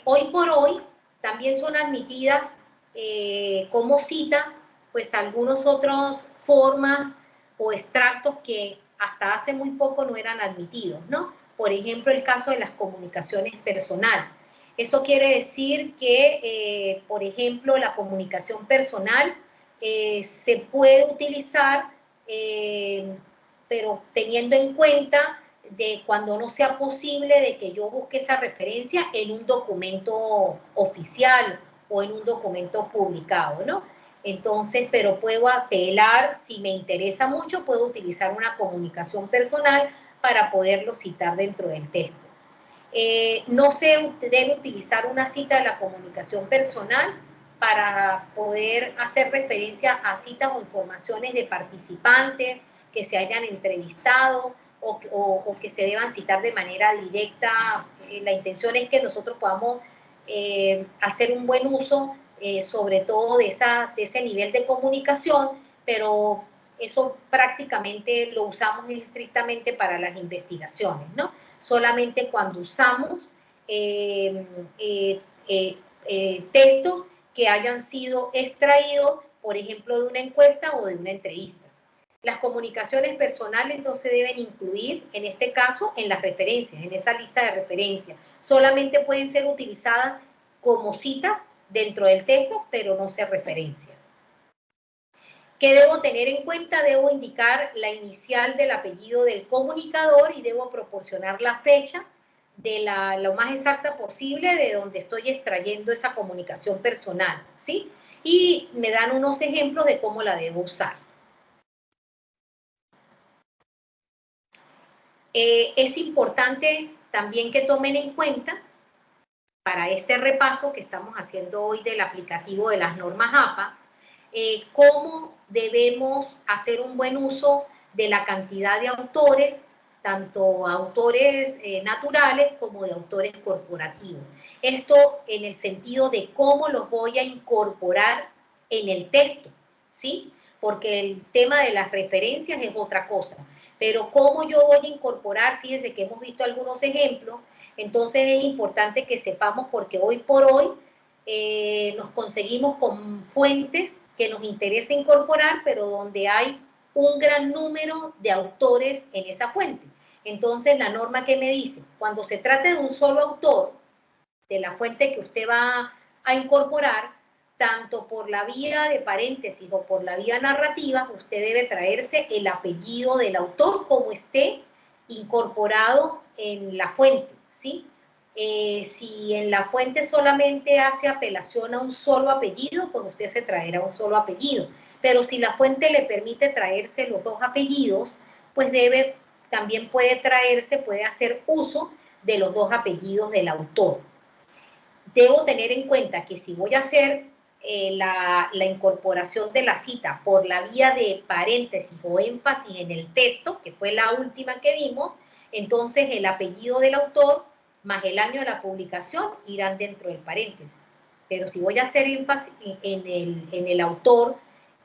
[SPEAKER 1] Hoy por hoy también son admitidas como citas, pues algunos otros formas o extractos que hasta hace muy poco no eran admitidos, ¿no? Por ejemplo, el caso de las comunicaciones personales. Eso quiere decir que, por ejemplo, la comunicación personal se puede utilizar, pero teniendo en cuenta de cuando no sea posible de que yo busque esa referencia en un documento oficial o en un documento publicado, ¿no? Entonces, pero puedo apelar, si me interesa mucho, puedo utilizar una comunicación personal para poderlo citar dentro del texto. No se debe utilizar una cita de la comunicación personal para poder hacer referencia a citas o informaciones de participantes que se hayan entrevistado o que se deban citar de manera directa. La intención es que nosotros podamos hacer un buen uso, sobre todo de ese nivel de comunicación, pero eso prácticamente lo usamos estrictamente para las investigaciones, ¿no? Solamente cuando usamos textos que hayan sido extraídos, por ejemplo, de una encuesta o de una entrevista. Las comunicaciones personales no se deben incluir, en este caso, en las referencias, en esa lista de referencias. Solamente pueden ser utilizadas como citas dentro del texto, pero no ser referencia. ¿Qué debo tener en cuenta? Debo indicar la inicial del apellido del comunicador y debo proporcionar la fecha de lo más exacta posible de donde estoy extrayendo esa comunicación personal, ¿sí? Y me dan unos ejemplos de cómo la debo usar. Es importante también que tomen en cuenta, para este repaso que estamos haciendo hoy del aplicativo de las normas APA, cómo debemos hacer un buen uso de la cantidad de autores, tanto autores naturales como de autores corporativos. Esto en el sentido de cómo los voy a incorporar en el texto, ¿sí? Porque el tema de las referencias es otra cosa. Pero cómo yo voy a incorporar, fíjense que hemos visto algunos ejemplos, entonces es importante que sepamos porque hoy por hoy nos conseguimos con fuentes que nos interesa incorporar, pero donde hay un gran número de autores en esa fuente. Entonces, la norma que me dice, cuando se trate de un solo autor, de la fuente que usted va a incorporar, tanto por la vía de paréntesis o por la vía narrativa, usted debe traerse el apellido del autor como esté incorporado en la fuente, ¿sí? Si en la fuente solamente hace apelación a un solo apellido, pues usted se traerá un solo apellido. Pero si la fuente le permite traerse los dos apellidos, pues también puede hacer uso de los dos apellidos del autor. Debo tener en cuenta que si voy a hacer la incorporación de la cita por la vía de paréntesis o énfasis en el texto, que fue la última que vimos, entonces el apellido del autor más el año de la publicación irán dentro del paréntesis. Pero si voy a hacer énfasis en el autor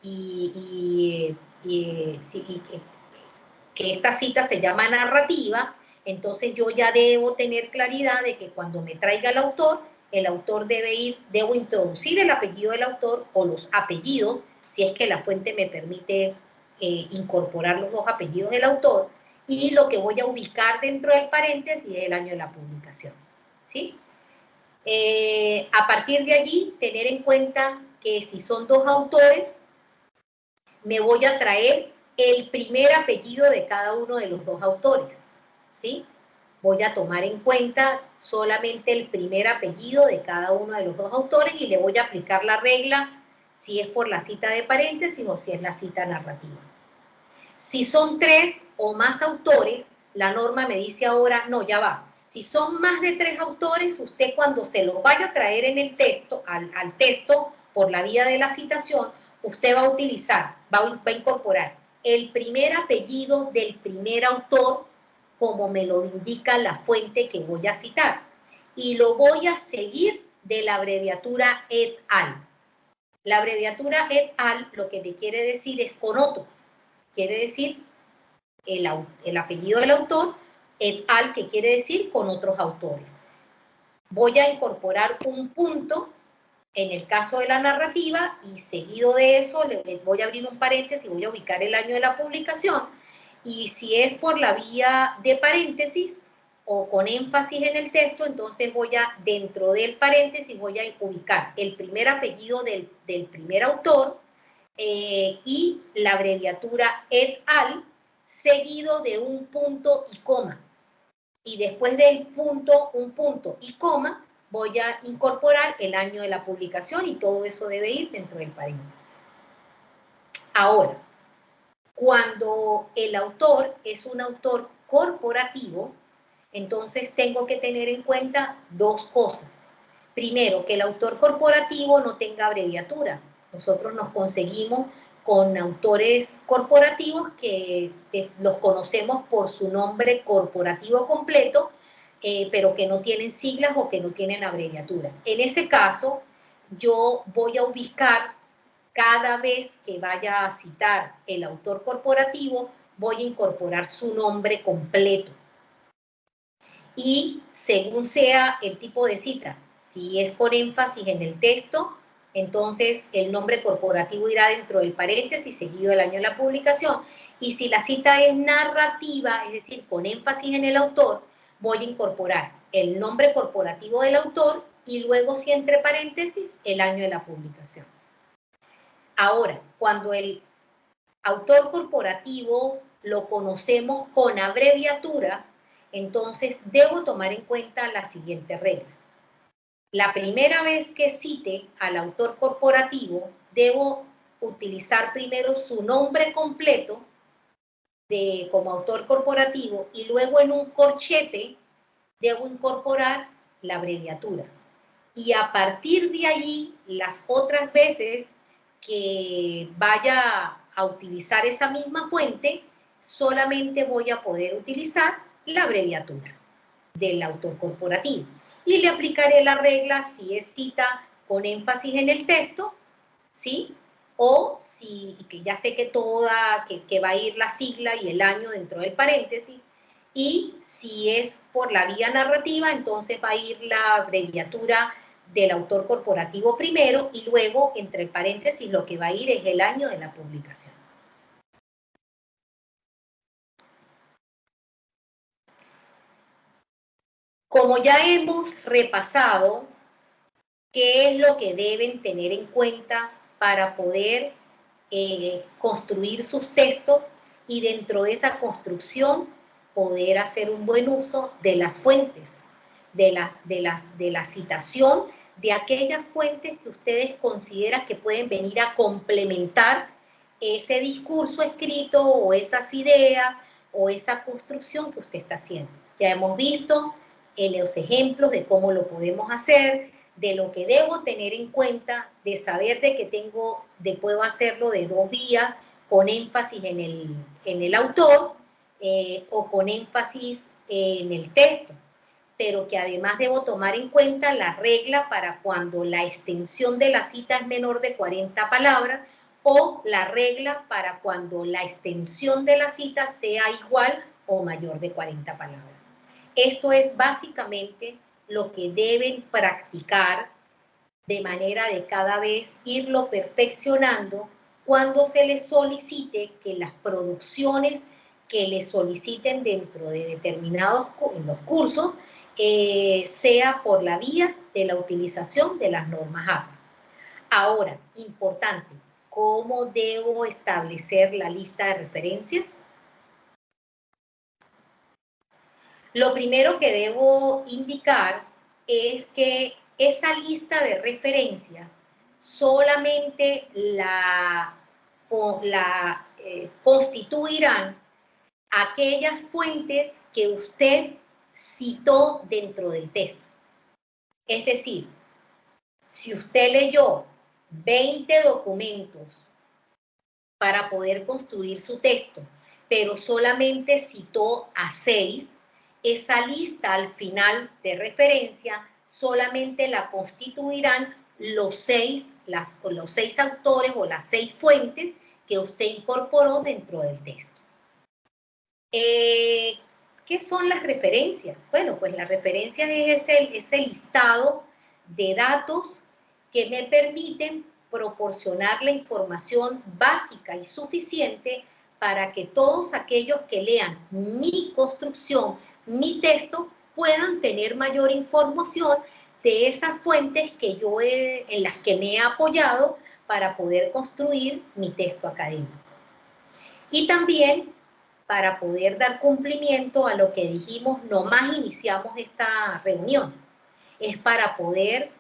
[SPEAKER 1] y que esta cita se llama narrativa, entonces yo ya debo tener claridad de que cuando me traiga el autor debo introducir el apellido del autor o los apellidos, si es que la fuente me permite incorporar los dos apellidos del autor, y lo que voy a ubicar dentro del paréntesis es el año de la publicación, ¿sí? A partir de allí, tener en cuenta que si son dos autores, me voy a traer el primer apellido de cada uno de los dos autores, ¿sí? Voy a tomar en cuenta solamente el primer apellido de cada uno de los dos autores y le voy a aplicar la regla si es por la cita de paréntesis o si es la cita narrativa. Si son 3 o más autores, la norma me dice ahora, no, ya va. Si son más de 3 autores, usted cuando se lo vaya a traer en el texto, al texto por la vía de la citación, usted va a utilizar, va a incorporar el primer apellido del primer autor, como me lo indica la fuente que voy a citar, y lo voy a seguir de la abreviatura et al. La abreviatura et al lo que me quiere decir es con otro. Quiere decir el apellido del autor, et al, que quiere decir con otros autores. Voy a incorporar un punto en el caso de la narrativa y seguido de eso le voy a abrir un paréntesis y voy a ubicar el año de la publicación. Y si es por la vía de paréntesis o con énfasis en el texto, entonces dentro del paréntesis voy a ubicar el primer apellido del primer autor, y la abreviatura et al, seguido de un punto y coma. Y después del punto, un punto y coma, voy a incorporar el año de la publicación y todo eso debe ir dentro del paréntesis. Ahora, cuando el autor es un autor corporativo, entonces tengo que tener en cuenta dos cosas. Primero, que el autor corporativo no tenga abreviatura. Nosotros nos conseguimos con autores corporativos que los conocemos por su nombre corporativo completo, pero que no tienen siglas o que no tienen abreviatura. En ese caso, yo voy a ubicar cada vez que vaya a citar el autor corporativo, voy a incorporar su nombre completo. Y según sea el tipo de cita, si es con énfasis en el texto, entonces el nombre corporativo irá dentro del paréntesis seguido del año de la publicación. Y si la cita es narrativa, es decir, con énfasis en el autor, voy a incorporar el nombre corporativo del autor y luego, si entre paréntesis, el año de la publicación. Ahora, cuando el autor corporativo lo conocemos con abreviatura, entonces debo tomar en cuenta la siguiente regla. La primera vez que cite al autor corporativo, debo utilizar primero su nombre completo como autor corporativo y luego en un corchete debo incorporar la abreviatura. Y a partir de allí, las otras veces que vaya a utilizar esa misma fuente, solamente voy a poder utilizar la abreviatura del autor corporativo. Y le aplicaré la regla si es cita con énfasis en el texto, ¿sí? O si, que ya sé que que va a ir la sigla y el año dentro del paréntesis, y si es por la vía narrativa, entonces va a ir la abreviatura del autor corporativo primero y luego entre el paréntesis lo que va a ir es el año de la publicación. Como ya hemos repasado qué es lo que deben tener en cuenta para poder construir sus textos y dentro de esa construcción poder hacer un buen uso de las fuentes, de la citación, de aquellas fuentes que ustedes consideran que pueden venir a complementar ese discurso escrito o esas ideas o esa construcción que usted está haciendo. Ya hemos visto los ejemplos de cómo lo podemos hacer, de lo que debo tener en cuenta, de saber de que puedo hacerlo de 2 vías, con énfasis en el autor o con énfasis en el texto, pero que además debo tomar en cuenta la regla para cuando la extensión de la cita es menor de 40 palabras o la regla para cuando la extensión de la cita sea igual o mayor de 40 palabras. Esto es básicamente lo que deben practicar de manera de cada vez irlo perfeccionando cuando se les solicite que las producciones que les soliciten dentro de determinados en los cursos sea por la vía de la utilización de las normas APA. Ahora, importante, ¿cómo debo establecer la lista de referencias? Lo primero que debo indicar es que esa lista de referencias solamente constituirán aquellas fuentes que usted citó dentro del texto. Es decir, si usted leyó 20 documentos para poder construir su texto, pero solamente citó a 6, esa lista al final de referencia solamente la constituirán los 6 autores o las 6 fuentes que usted incorporó dentro del texto. ¿Qué son las referencias? Bueno, pues las referencias es ese listado de datos que me permiten proporcionar la información básica y suficiente para que todos aquellos que lean mi construcción, mi texto, puedan tener mayor información de esas fuentes que en las que me he apoyado para poder construir mi texto académico. Y también para poder dar cumplimiento a lo que dijimos nomás iniciamos esta reunión. Es para poder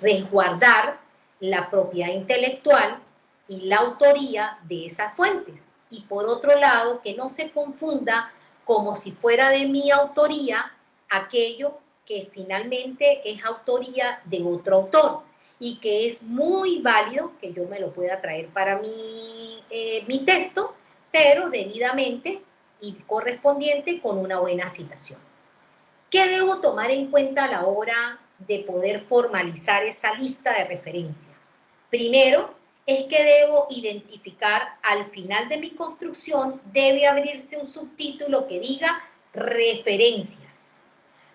[SPEAKER 1] resguardar la propiedad intelectual y la autoría de esas fuentes. Y por otro lado, que no se confunda como si fuera de mi autoría aquello que finalmente es autoría de otro autor y que es muy válido que yo me lo pueda traer para mi texto, pero debidamente y correspondiente con una buena citación. ¿Qué debo tomar en cuenta a la hora de poder formalizar esa lista de referencia? Primero, es que debo identificar al final de mi construcción, debe abrirse un subtítulo que diga referencias.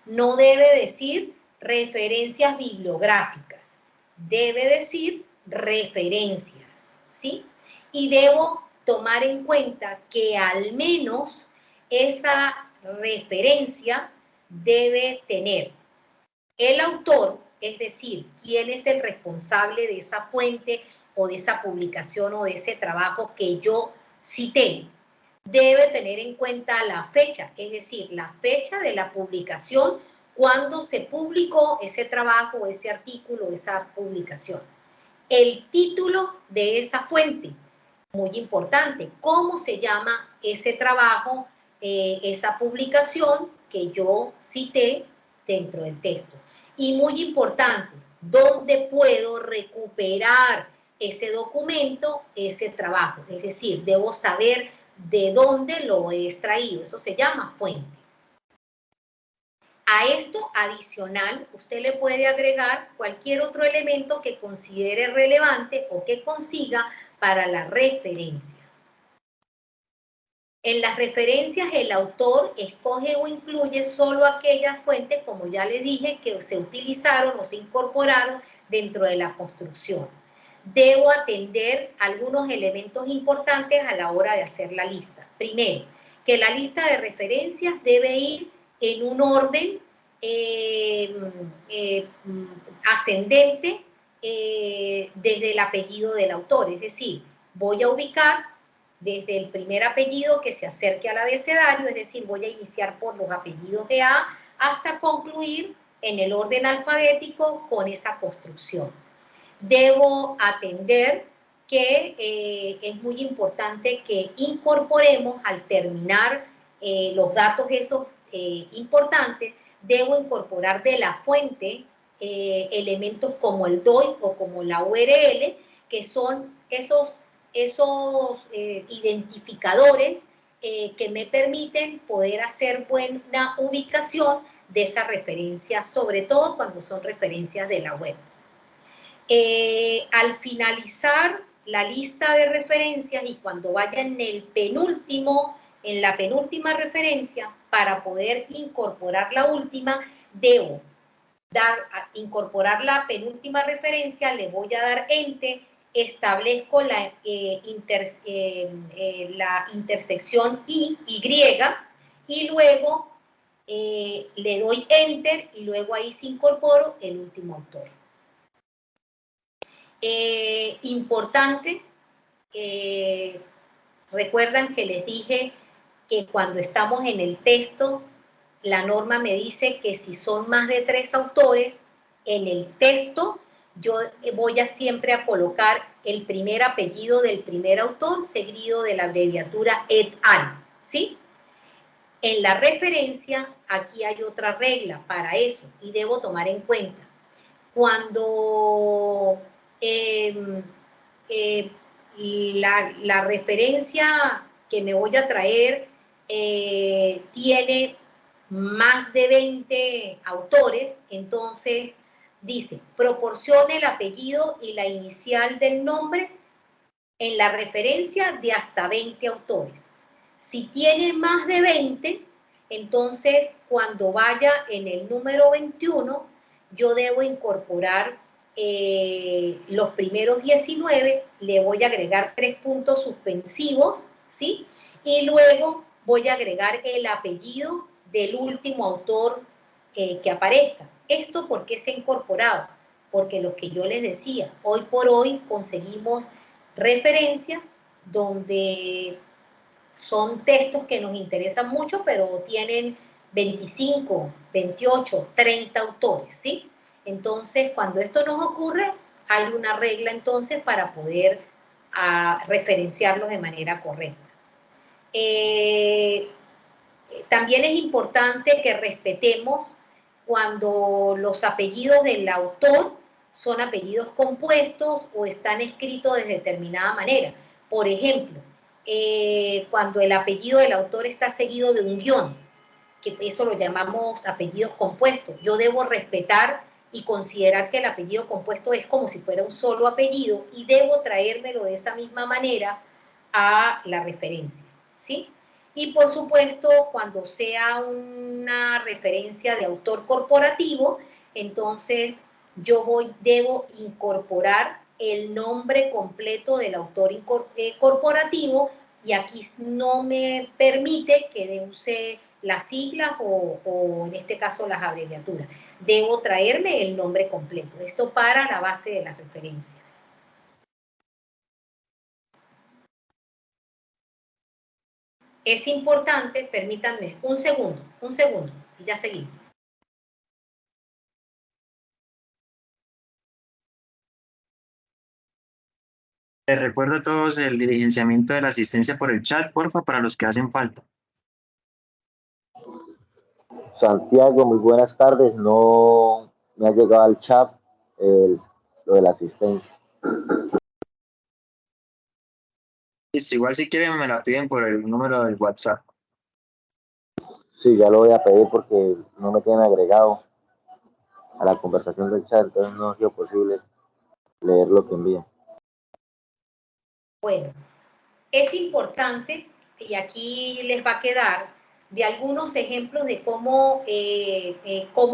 [SPEAKER 1] No debe decir referencias bibliográficas, debe decir referencias, ¿sí? Y debo tomar en cuenta que al menos esa referencia debe tener el autor, es decir, quién es el responsable de esa fuente o de esa publicación o de ese trabajo que yo cité. Debe tener en cuenta la fecha, es decir, la fecha de la publicación, cuando se publicó ese trabajo, ese artículo, esa publicación. El título de esa fuente, muy importante, cómo se llama ese trabajo, esa publicación que yo cité dentro del texto. Y muy importante, ¿dónde puedo recuperar ese documento, ese trabajo? Es decir, debo saber de dónde lo he extraído. Eso se llama fuente. A esto adicional, usted le puede agregar cualquier otro elemento que considere relevante o que consiga para la referencia. En las referencias, el autor escoge o incluye solo aquellas fuentes, como ya les dije, que se utilizaron o se incorporaron dentro de la construcción. Debo atender algunos elementos importantes a la hora de hacer la lista. Primero, que la lista de referencias debe ir en un orden ascendente desde el apellido del autor. Es decir, voy a ubicar desde el primer apellido que se acerque al abecedario, es decir, voy a iniciar por los apellidos de A hasta concluir en el orden alfabético con esa construcción. Debo atender que es muy importante que incorporemos al terminar los datos esos importantes, debo incorporar de la fuente elementos como el DOI o como la URL, que son esos identificadores que me permiten poder hacer buena ubicación de esa referencia, sobre todo cuando son referencias de la web. Al finalizar la lista de referencias y cuando vaya en la penúltima referencia, para poder incorporar la última, debo incorporar la penúltima referencia, le voy a dar Enter, establezco la intersección Y, y luego le doy Enter y luego ahí se incorporo el último autor. Importante, recuerdan que les dije que cuando estamos en el texto, la norma me dice que si son más de 3 autores, en el texto yo voy a siempre a colocar el primer apellido del primer autor seguido de la abreviatura et al, ¿sí? En la referencia, aquí hay otra regla para eso y debo tomar en cuenta. Cuando la referencia que me voy a traer tiene más de 20 autores, entonces dice, proporcione el apellido y la inicial del nombre en la referencia de hasta 20 autores. Si tiene más de 20, entonces cuando vaya en el número 21, yo debo incorporar los primeros 19, le voy a agregar 3 puntos suspensivos, ¿sí? Y luego voy a agregar el apellido del último autor que aparezca. ¿Esto por qué se ha incorporado? Porque lo que yo les decía, hoy por hoy conseguimos referencias donde son textos que nos interesan mucho, pero tienen 25, 28, 30 autores, ¿sí? Entonces, cuando esto nos ocurre, hay una regla entonces para poder referenciarlos de manera correcta. También es importante que respetemos cuando los apellidos del autor son apellidos compuestos o están escritos de determinada manera. Por ejemplo, cuando el apellido del autor está seguido de un guión, que eso lo llamamos apellidos compuestos. Yo debo respetar y considerar que el apellido compuesto es como si fuera un solo apellido y debo traérmelo de esa misma manera a la referencia, ¿sí? Y por supuesto, cuando sea una referencia de autor corporativo, entonces debo incorporar el nombre completo del autor corporativo y aquí no me permite que use las siglas o en este caso las abreviaturas. Debo traerme el nombre completo. Esto para la base de las referencias. Es importante, permítanme un segundo, y ya seguimos.
[SPEAKER 3] Les recuerdo a todos el diligenciamiento de la asistencia por el chat, porfa, para los que hacen falta.
[SPEAKER 4] Santiago, muy buenas tardes. No me ha llegado al chat lo de la asistencia.
[SPEAKER 3] Listo, igual si quieren me la piden por el número del WhatsApp.
[SPEAKER 4] Sí, ya lo voy a pedir porque no me tienen agregado a la conversación del chat, entonces no ha sido posible leer lo que envían.
[SPEAKER 1] Bueno, es importante, y aquí les va a quedar, de algunos ejemplos de cómo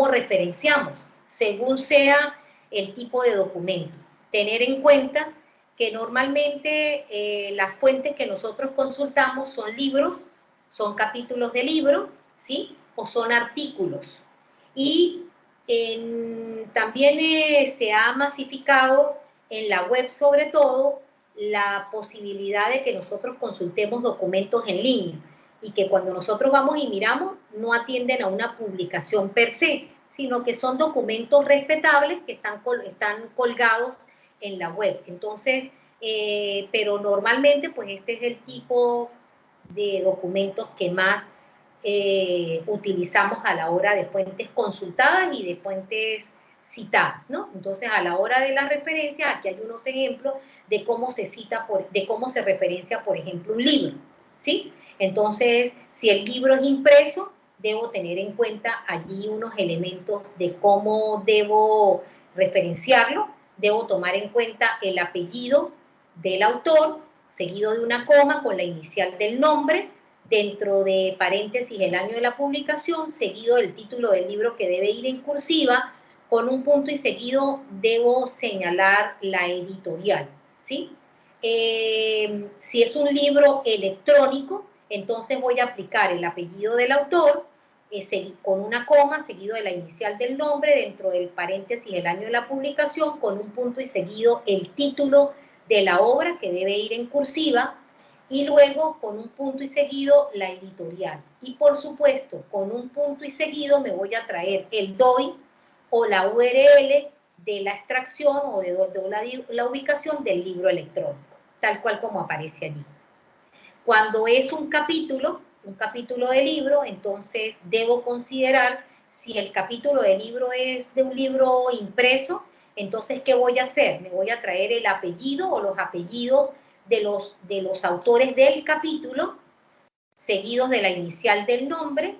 [SPEAKER 1] referenciamos, según sea el tipo de documento. Tener en cuenta que normalmente las fuentes que nosotros consultamos son libros, son capítulos de libros, ¿sí? O son artículos. Y también se ha masificado en la web sobre todo la posibilidad de que nosotros consultemos documentos en línea y que cuando nosotros vamos y miramos no atienden a una publicación per se, sino que son documentos respetables que están colgados en la web. Entonces, pero normalmente pues este es el tipo de documentos que más utilizamos a la hora de fuentes consultadas y de fuentes citadas, ¿no? Entonces, a la hora de las referencias, aquí hay unos ejemplos de cómo se cita, de cómo se referencia, por ejemplo, un libro, ¿sí? Entonces, si el libro es impreso, debo tener en cuenta allí unos elementos de cómo debo referenciarlo. Debo tomar en cuenta el apellido del autor, seguido de una coma con la inicial del nombre, dentro de paréntesis el año de la publicación, seguido del título del libro que debe ir en cursiva, con un punto y seguido debo señalar la editorial, ¿sí? Si es un libro electrónico, entonces voy a aplicar el apellido del autor, con una coma, seguido de la inicial del nombre, dentro del paréntesis el año de la publicación, con un punto y seguido el título de la obra, que debe ir en cursiva, y luego con un punto y seguido la editorial. Y por supuesto, con un punto y seguido me voy a traer el DOI o la URL de la extracción o de la ubicación del libro electrónico, tal cual como aparece allí. Cuando es un capítulo de libro, entonces debo considerar si el capítulo de libro es de un libro impreso, entonces, ¿qué voy a hacer? Me voy a traer el apellido o los apellidos de los autores del capítulo, seguidos de la inicial del nombre,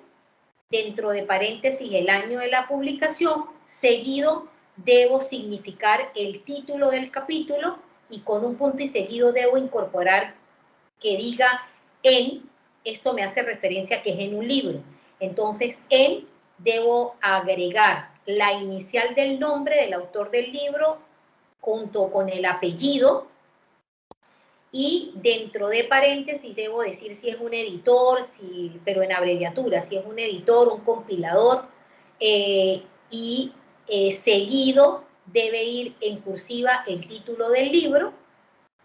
[SPEAKER 1] dentro de paréntesis el año de la publicación, seguido debo significar el título del capítulo y con un punto y seguido debo incorporar que diga en, esto me hace referencia que es en un libro. Entonces, en debo agregar la inicial del nombre del autor del libro junto con el apellido, y dentro de paréntesis debo decir si es un editor, pero en abreviatura, si es un editor, un compilador, y seguido debe ir en cursiva el título del libro.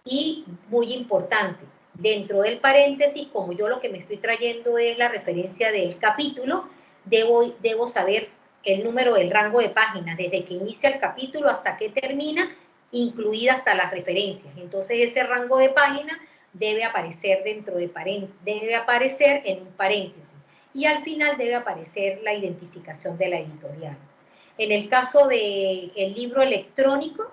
[SPEAKER 1] Y muy importante, dentro del paréntesis, como yo lo que me estoy trayendo es la referencia del capítulo, debo saber el número del rango de páginas, desde que inicia el capítulo hasta que termina, incluida hasta las referencias. Entonces, ese rango de páginas debe aparecer debe aparecer en un paréntesis. Y al final debe aparecer la identificación de la editorial. En el caso del libro electrónico,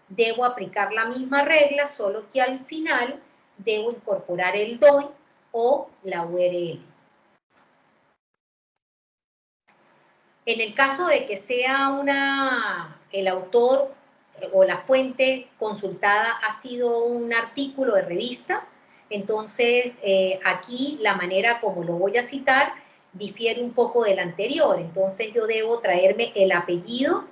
[SPEAKER 1] debo aplicar la misma regla, solo que al final debo incorporar el DOI o la URL. En el caso de que sea el autor o la fuente consultada ha sido un artículo de revista, entonces aquí la manera como lo voy a citar difiere un poco del anterior. Entonces yo debo traerme el apellido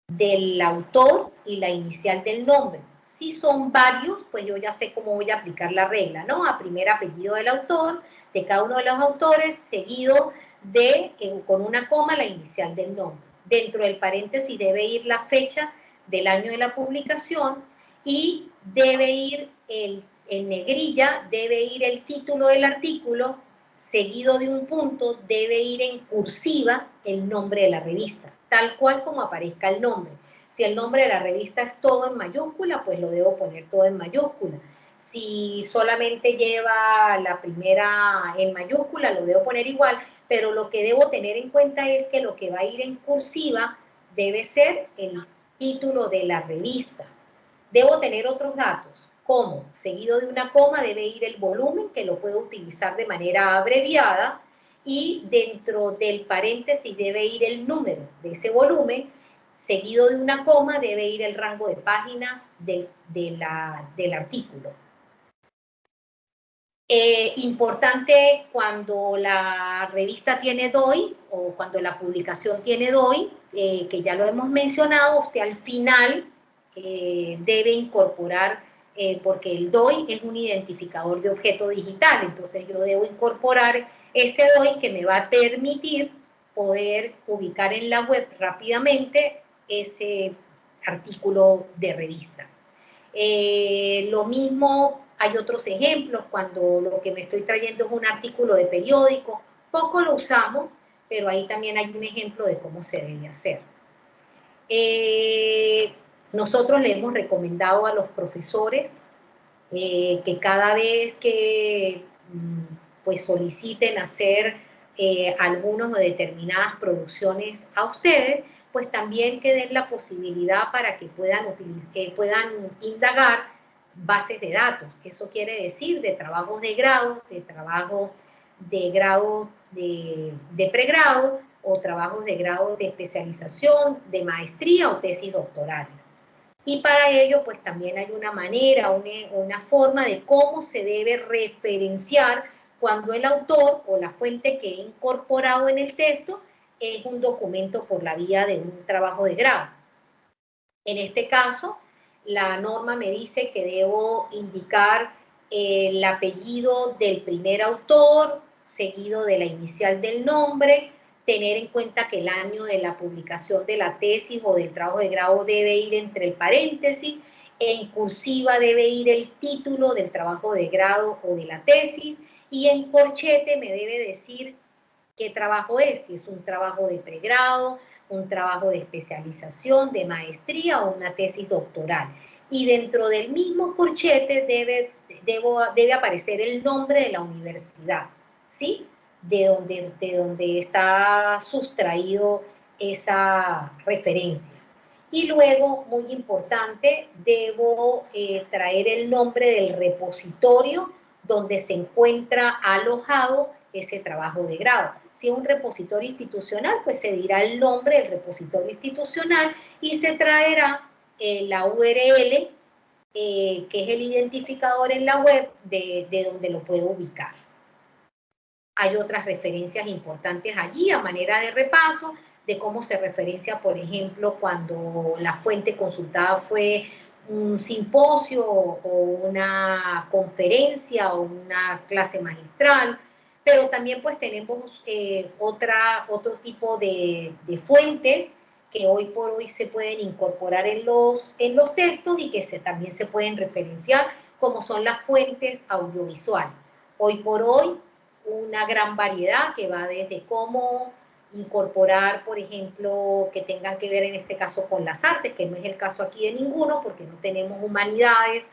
[SPEAKER 1] del autor y la inicial del nombre. Si son varios, pues yo ya sé cómo voy a aplicar la regla, ¿no? A primer apellido del autor, de cada uno de los autores, seguido de, con una coma, la inicial del nombre. Dentro del paréntesis debe ir la fecha del año de la publicación y debe ir en negrilla, debe ir el título del artículo, seguido de un punto, debe ir en cursiva el nombre de la revista, tal cual como aparezca el nombre. Si el nombre de la revista es todo en mayúscula, pues lo debo poner todo en mayúscula. Si solamente lleva la primera en mayúscula, lo debo poner igual, pero lo que debo tener en cuenta es que lo que va a ir en cursiva debe ser el título de la revista. Debo tener otros datos, como seguido de una coma debe ir el volumen, que lo puedo utilizar de manera abreviada, y dentro del paréntesis debe ir el número de ese volumen, seguido de una coma debe ir el rango de páginas del artículo. Importante cuando la revista tiene DOI o cuando la publicación tiene DOI, que ya lo hemos mencionado, usted al final debe incorporar, porque el DOI es un identificador de objeto digital, entonces yo debo incorporar ese DOI que me va a permitir poder ubicar en la web rápidamente ese artículo de revista. Lo mismo, hay otros ejemplos, cuando lo que me estoy trayendo es un artículo de periódico, poco lo usamos, pero ahí también hay un ejemplo de cómo se debe hacer. Nosotros le hemos recomendado a los profesores que cada vez que pues soliciten hacer algunas o determinadas producciones a ustedes, pues también que den la posibilidad para que puedan indagar bases de datos. Eso quiere decir de trabajos de grado, de trabajo de grado de pregrado o trabajos de grado de especialización, de maestría o tesis doctorales. Y para ello, pues también hay una manera, una forma de cómo se debe referenciar cuando el autor o la fuente que he incorporado en el texto es un documento por la vía de un trabajo de grado. En este caso, la norma me dice que debo indicar el apellido del primer autor, seguido de la inicial del nombre, tener en cuenta que el año de la publicación de la tesis o del trabajo de grado debe ir entre el paréntesis, en cursiva debe ir el título del trabajo de grado o de la tesis, y en corchete me debe decir qué trabajo es, si es un trabajo de pregrado, un trabajo de especialización, de maestría o una tesis doctoral. Y dentro del mismo corchete debe aparecer el nombre de la universidad, ¿sí? De donde está sustraído esa referencia. Y luego, muy importante, debo traer el nombre del repositorio donde se encuentra alojado ese trabajo de grado. Si es un repositorio institucional, pues se dirá el nombre del repositorio institucional y se traerá la URL, que es el identificador en la web de donde lo puedo ubicar. Hay otras referencias importantes allí a manera de repaso de cómo se referencia, por ejemplo, cuando la fuente consultada fue un simposio o una conferencia o una clase magistral, pero también pues tenemos otro tipo de fuentes que hoy por hoy se pueden incorporar en los textos y que también se pueden referenciar, como son las fuentes audiovisuales. Hoy por hoy, una gran variedad que va desde cómo incorporar, por ejemplo, que tengan que ver en este caso con las artes, que no es el caso aquí de ninguno, porque no tenemos humanidades,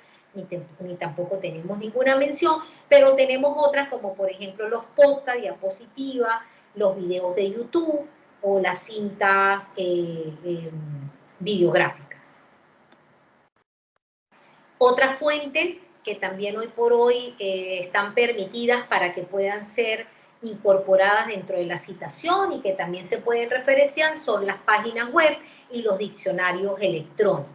[SPEAKER 1] ni tampoco tenemos ninguna mención, pero tenemos otras como por ejemplo los podcasts, diapositivas, los videos de YouTube o las cintas videográficas. Otras fuentes que también hoy por hoy están permitidas para que puedan ser incorporadas dentro de la citación y que también se pueden referenciar son las páginas web y los diccionarios electrónicos.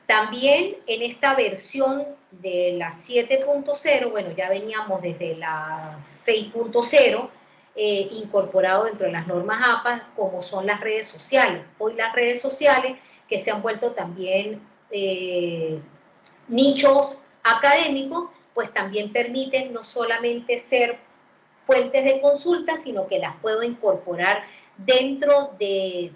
[SPEAKER 1] También en esta versión de la 7.0, bueno, ya veníamos desde la 6.0, incorporado dentro de las normas APA, como son las redes sociales. Hoy las redes sociales, que se han vuelto también nichos académicos, pues también permiten no solamente ser fuentes de consulta, sino que las puedo incorporar dentro de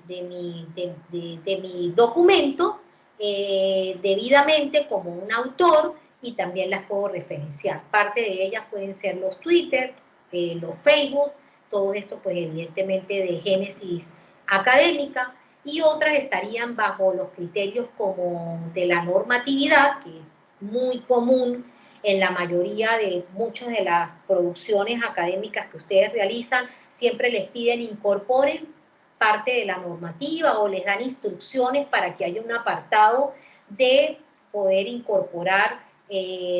[SPEAKER 1] mi documento debidamente como un autor, y también las puedo referenciar. Parte de ellas pueden ser los Twitter, los Facebook, todo esto pues evidentemente de génesis académica, y otras estarían bajo los criterios como de la normatividad, que es muy común en la mayoría de muchas de las producciones académicas que ustedes realizan. Siempre les piden incorporen parte de la normativa o les dan instrucciones para que haya un apartado de poder incorporar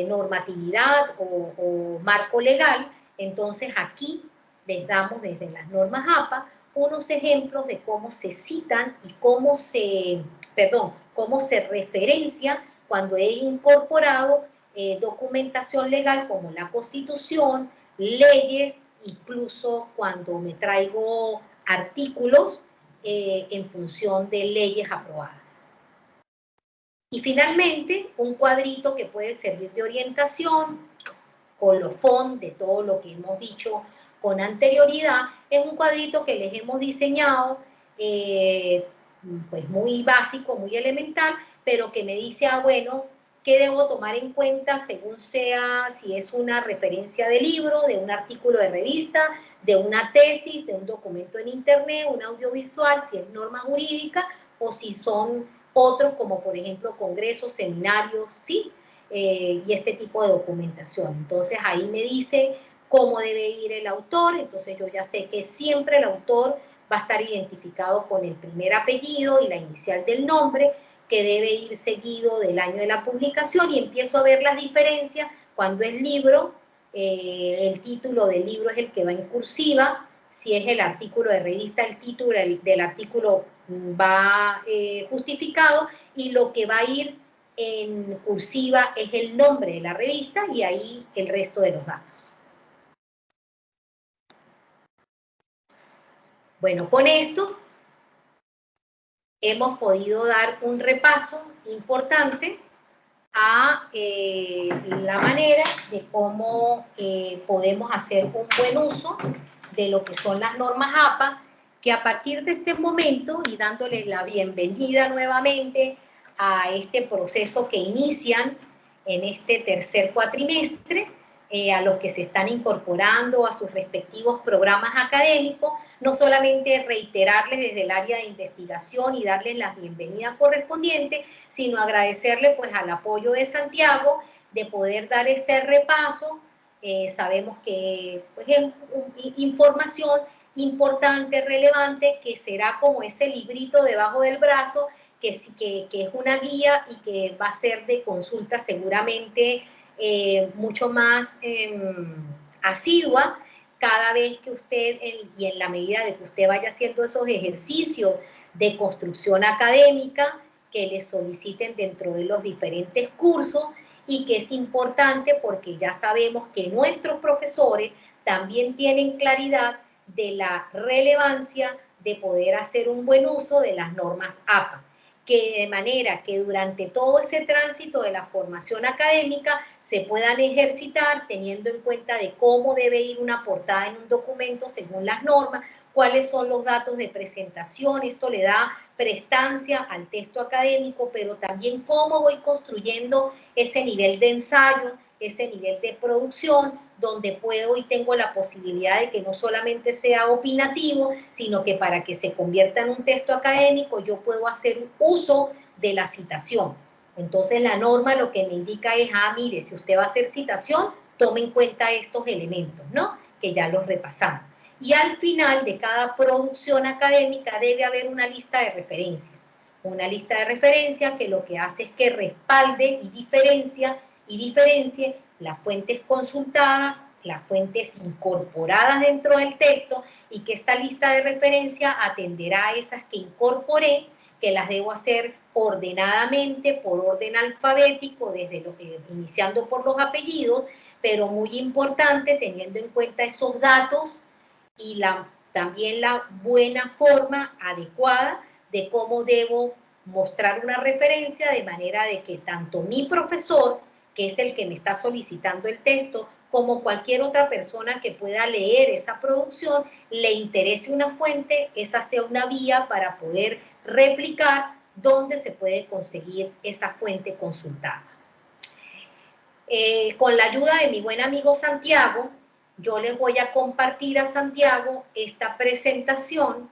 [SPEAKER 1] normatividad o marco legal. Entonces aquí les damos desde las normas APA unos ejemplos de cómo se citan y cómo se referencia cuando he incorporado documentación legal como la Constitución, leyes, incluso cuando me traigo artículos en función de leyes aprobadas. Y finalmente, un cuadrito que puede servir de orientación, colofón de todo lo que hemos dicho con anterioridad, es un cuadrito que les hemos diseñado, pues muy básico, muy elemental, pero que me dice, bueno, ¿qué debo tomar en cuenta según sea, si es una referencia de libro, de un artículo de revista, de una tesis, de un documento en internet, un audiovisual, si es norma jurídica, o si son otros como por ejemplo congresos, seminarios, ¿sí? Y este tipo de documentación. Entonces ahí me dice cómo debe ir el autor. Entonces yo ya sé que siempre el autor va a estar identificado con el primer apellido y la inicial del nombre, que debe ir seguido del año de la publicación, y empiezo a ver las diferencias cuando es libro. El título del libro es el que va en cursiva. Si es el artículo de revista, el título del artículo va justificado, y lo que va a ir en cursiva es el nombre de la revista y ahí el resto de los datos. Bueno, con esto hemos podido dar un repaso importante a la manera de cómo podemos hacer un buen uso de lo que son las normas APA, que a partir de este momento, y dándoles la bienvenida nuevamente a este proceso que inician en este tercer cuatrimestre, a los que se están incorporando a sus respectivos programas académicos, no solamente reiterarles desde el área de investigación y darles la bienvenida correspondiente, sino agradecerle pues al apoyo de Santiago de poder dar este repaso. Sabemos que pues, es información importante, relevante, que será como ese librito debajo del brazo, que es una guía y que va a ser de consulta seguramente mucho más asidua cada vez que usted, y en la medida de que usted vaya haciendo esos ejercicios de construcción académica que le soliciten dentro de los diferentes cursos, y que es importante porque ya sabemos que nuestros profesores también tienen claridad de la relevancia de poder hacer un buen uso de las normas APA, que de manera que durante todo ese tránsito de la formación académica se puedan ejercitar teniendo en cuenta de cómo debe ir una portada en un documento según las normas, cuáles son los datos de presentación. Esto le da prestancia al texto académico, pero también cómo voy construyendo ese nivel de ensayo, ese nivel de producción, donde puedo y tengo la posibilidad de que no solamente sea opinativo, sino que para que se convierta en un texto académico yo puedo hacer uso de la citación. Entonces la norma lo que me indica es, mire, si usted va a hacer citación, tome en cuenta estos elementos, ¿no? Que ya los repasamos. Y al final de cada producción académica debe haber una lista de referencia. Una lista de referencia que lo que hace es que respalde y diferencie las fuentes consultadas, las fuentes incorporadas dentro del texto, y que esta lista de referencia atenderá a esas que incorporé, que las debo hacer ordenadamente, por orden alfabético, iniciando por los apellidos, pero muy importante teniendo en cuenta esos datos y también la buena forma adecuada de cómo debo mostrar una referencia, de manera de que tanto mi profesor, que es el que me está solicitando el texto, como cualquier otra persona que pueda leer esa producción, le interese una fuente, esa sea una vía para poder replicar dónde se puede conseguir esa fuente consultada. Con la ayuda de mi buen amigo Santiago, yo les voy a compartir a Santiago esta presentación,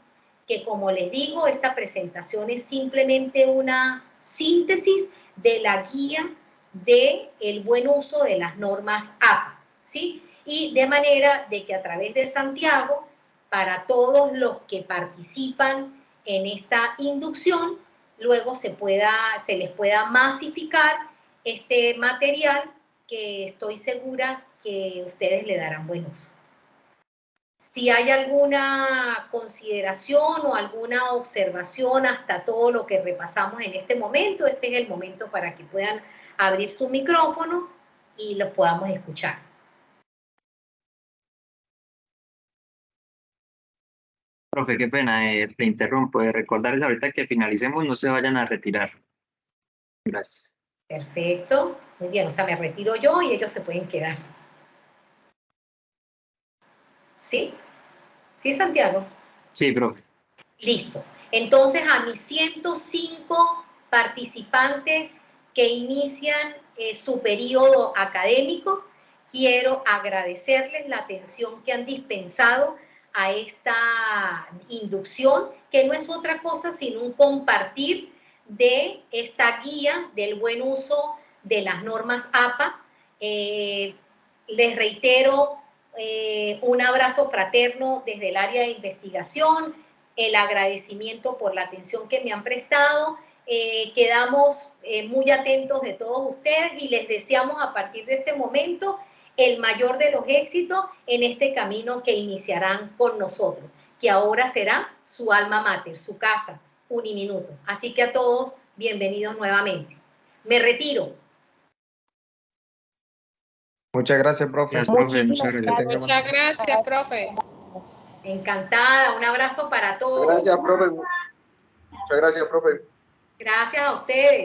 [SPEAKER 1] que como les digo, esta presentación es simplemente una síntesis de la guía del buen uso de las normas APA, ¿sí? Y de manera de que a través de Santiago, para todos los que participan en esta inducción, luego se les pueda masificar este material, que estoy segura que ustedes le darán buen uso. Si hay alguna consideración o alguna observación hasta todo lo que repasamos en este momento, este es el momento para que puedan abrir su micrófono y los podamos escuchar.
[SPEAKER 3] Profe, qué pena, te interrumpo. Recordarles ahorita que finalicemos, no se vayan a retirar. Gracias.
[SPEAKER 1] Perfecto, muy bien, o sea, me retiro yo y ellos se pueden quedar. ¿Sí? ¿Sí, Santiago?
[SPEAKER 3] Sí, profe.
[SPEAKER 1] Listo. Entonces, a mis 105 participantes que inician su periodo académico, quiero agradecerles la atención que han dispensado a esta inducción, que no es otra cosa sino un compartir de esta guía del buen uso de las normas APA. Les reitero un abrazo fraterno desde el área de investigación, el agradecimiento por la atención que me han prestado. Quedamos muy atentos de todos ustedes y les deseamos a partir de este momento el mayor de los éxitos en este camino que iniciarán con nosotros, que ahora será su alma mater, su casa, Uniminuto. Así que a todos, bienvenidos nuevamente. Me retiro.
[SPEAKER 5] Muchas gracias, profe.
[SPEAKER 2] Muchísimas
[SPEAKER 6] Muchas gracias, profe.
[SPEAKER 1] Encantada, un abrazo para todos.
[SPEAKER 7] Gracias, profe. Muchas gracias, profe.
[SPEAKER 1] Gracias a ustedes.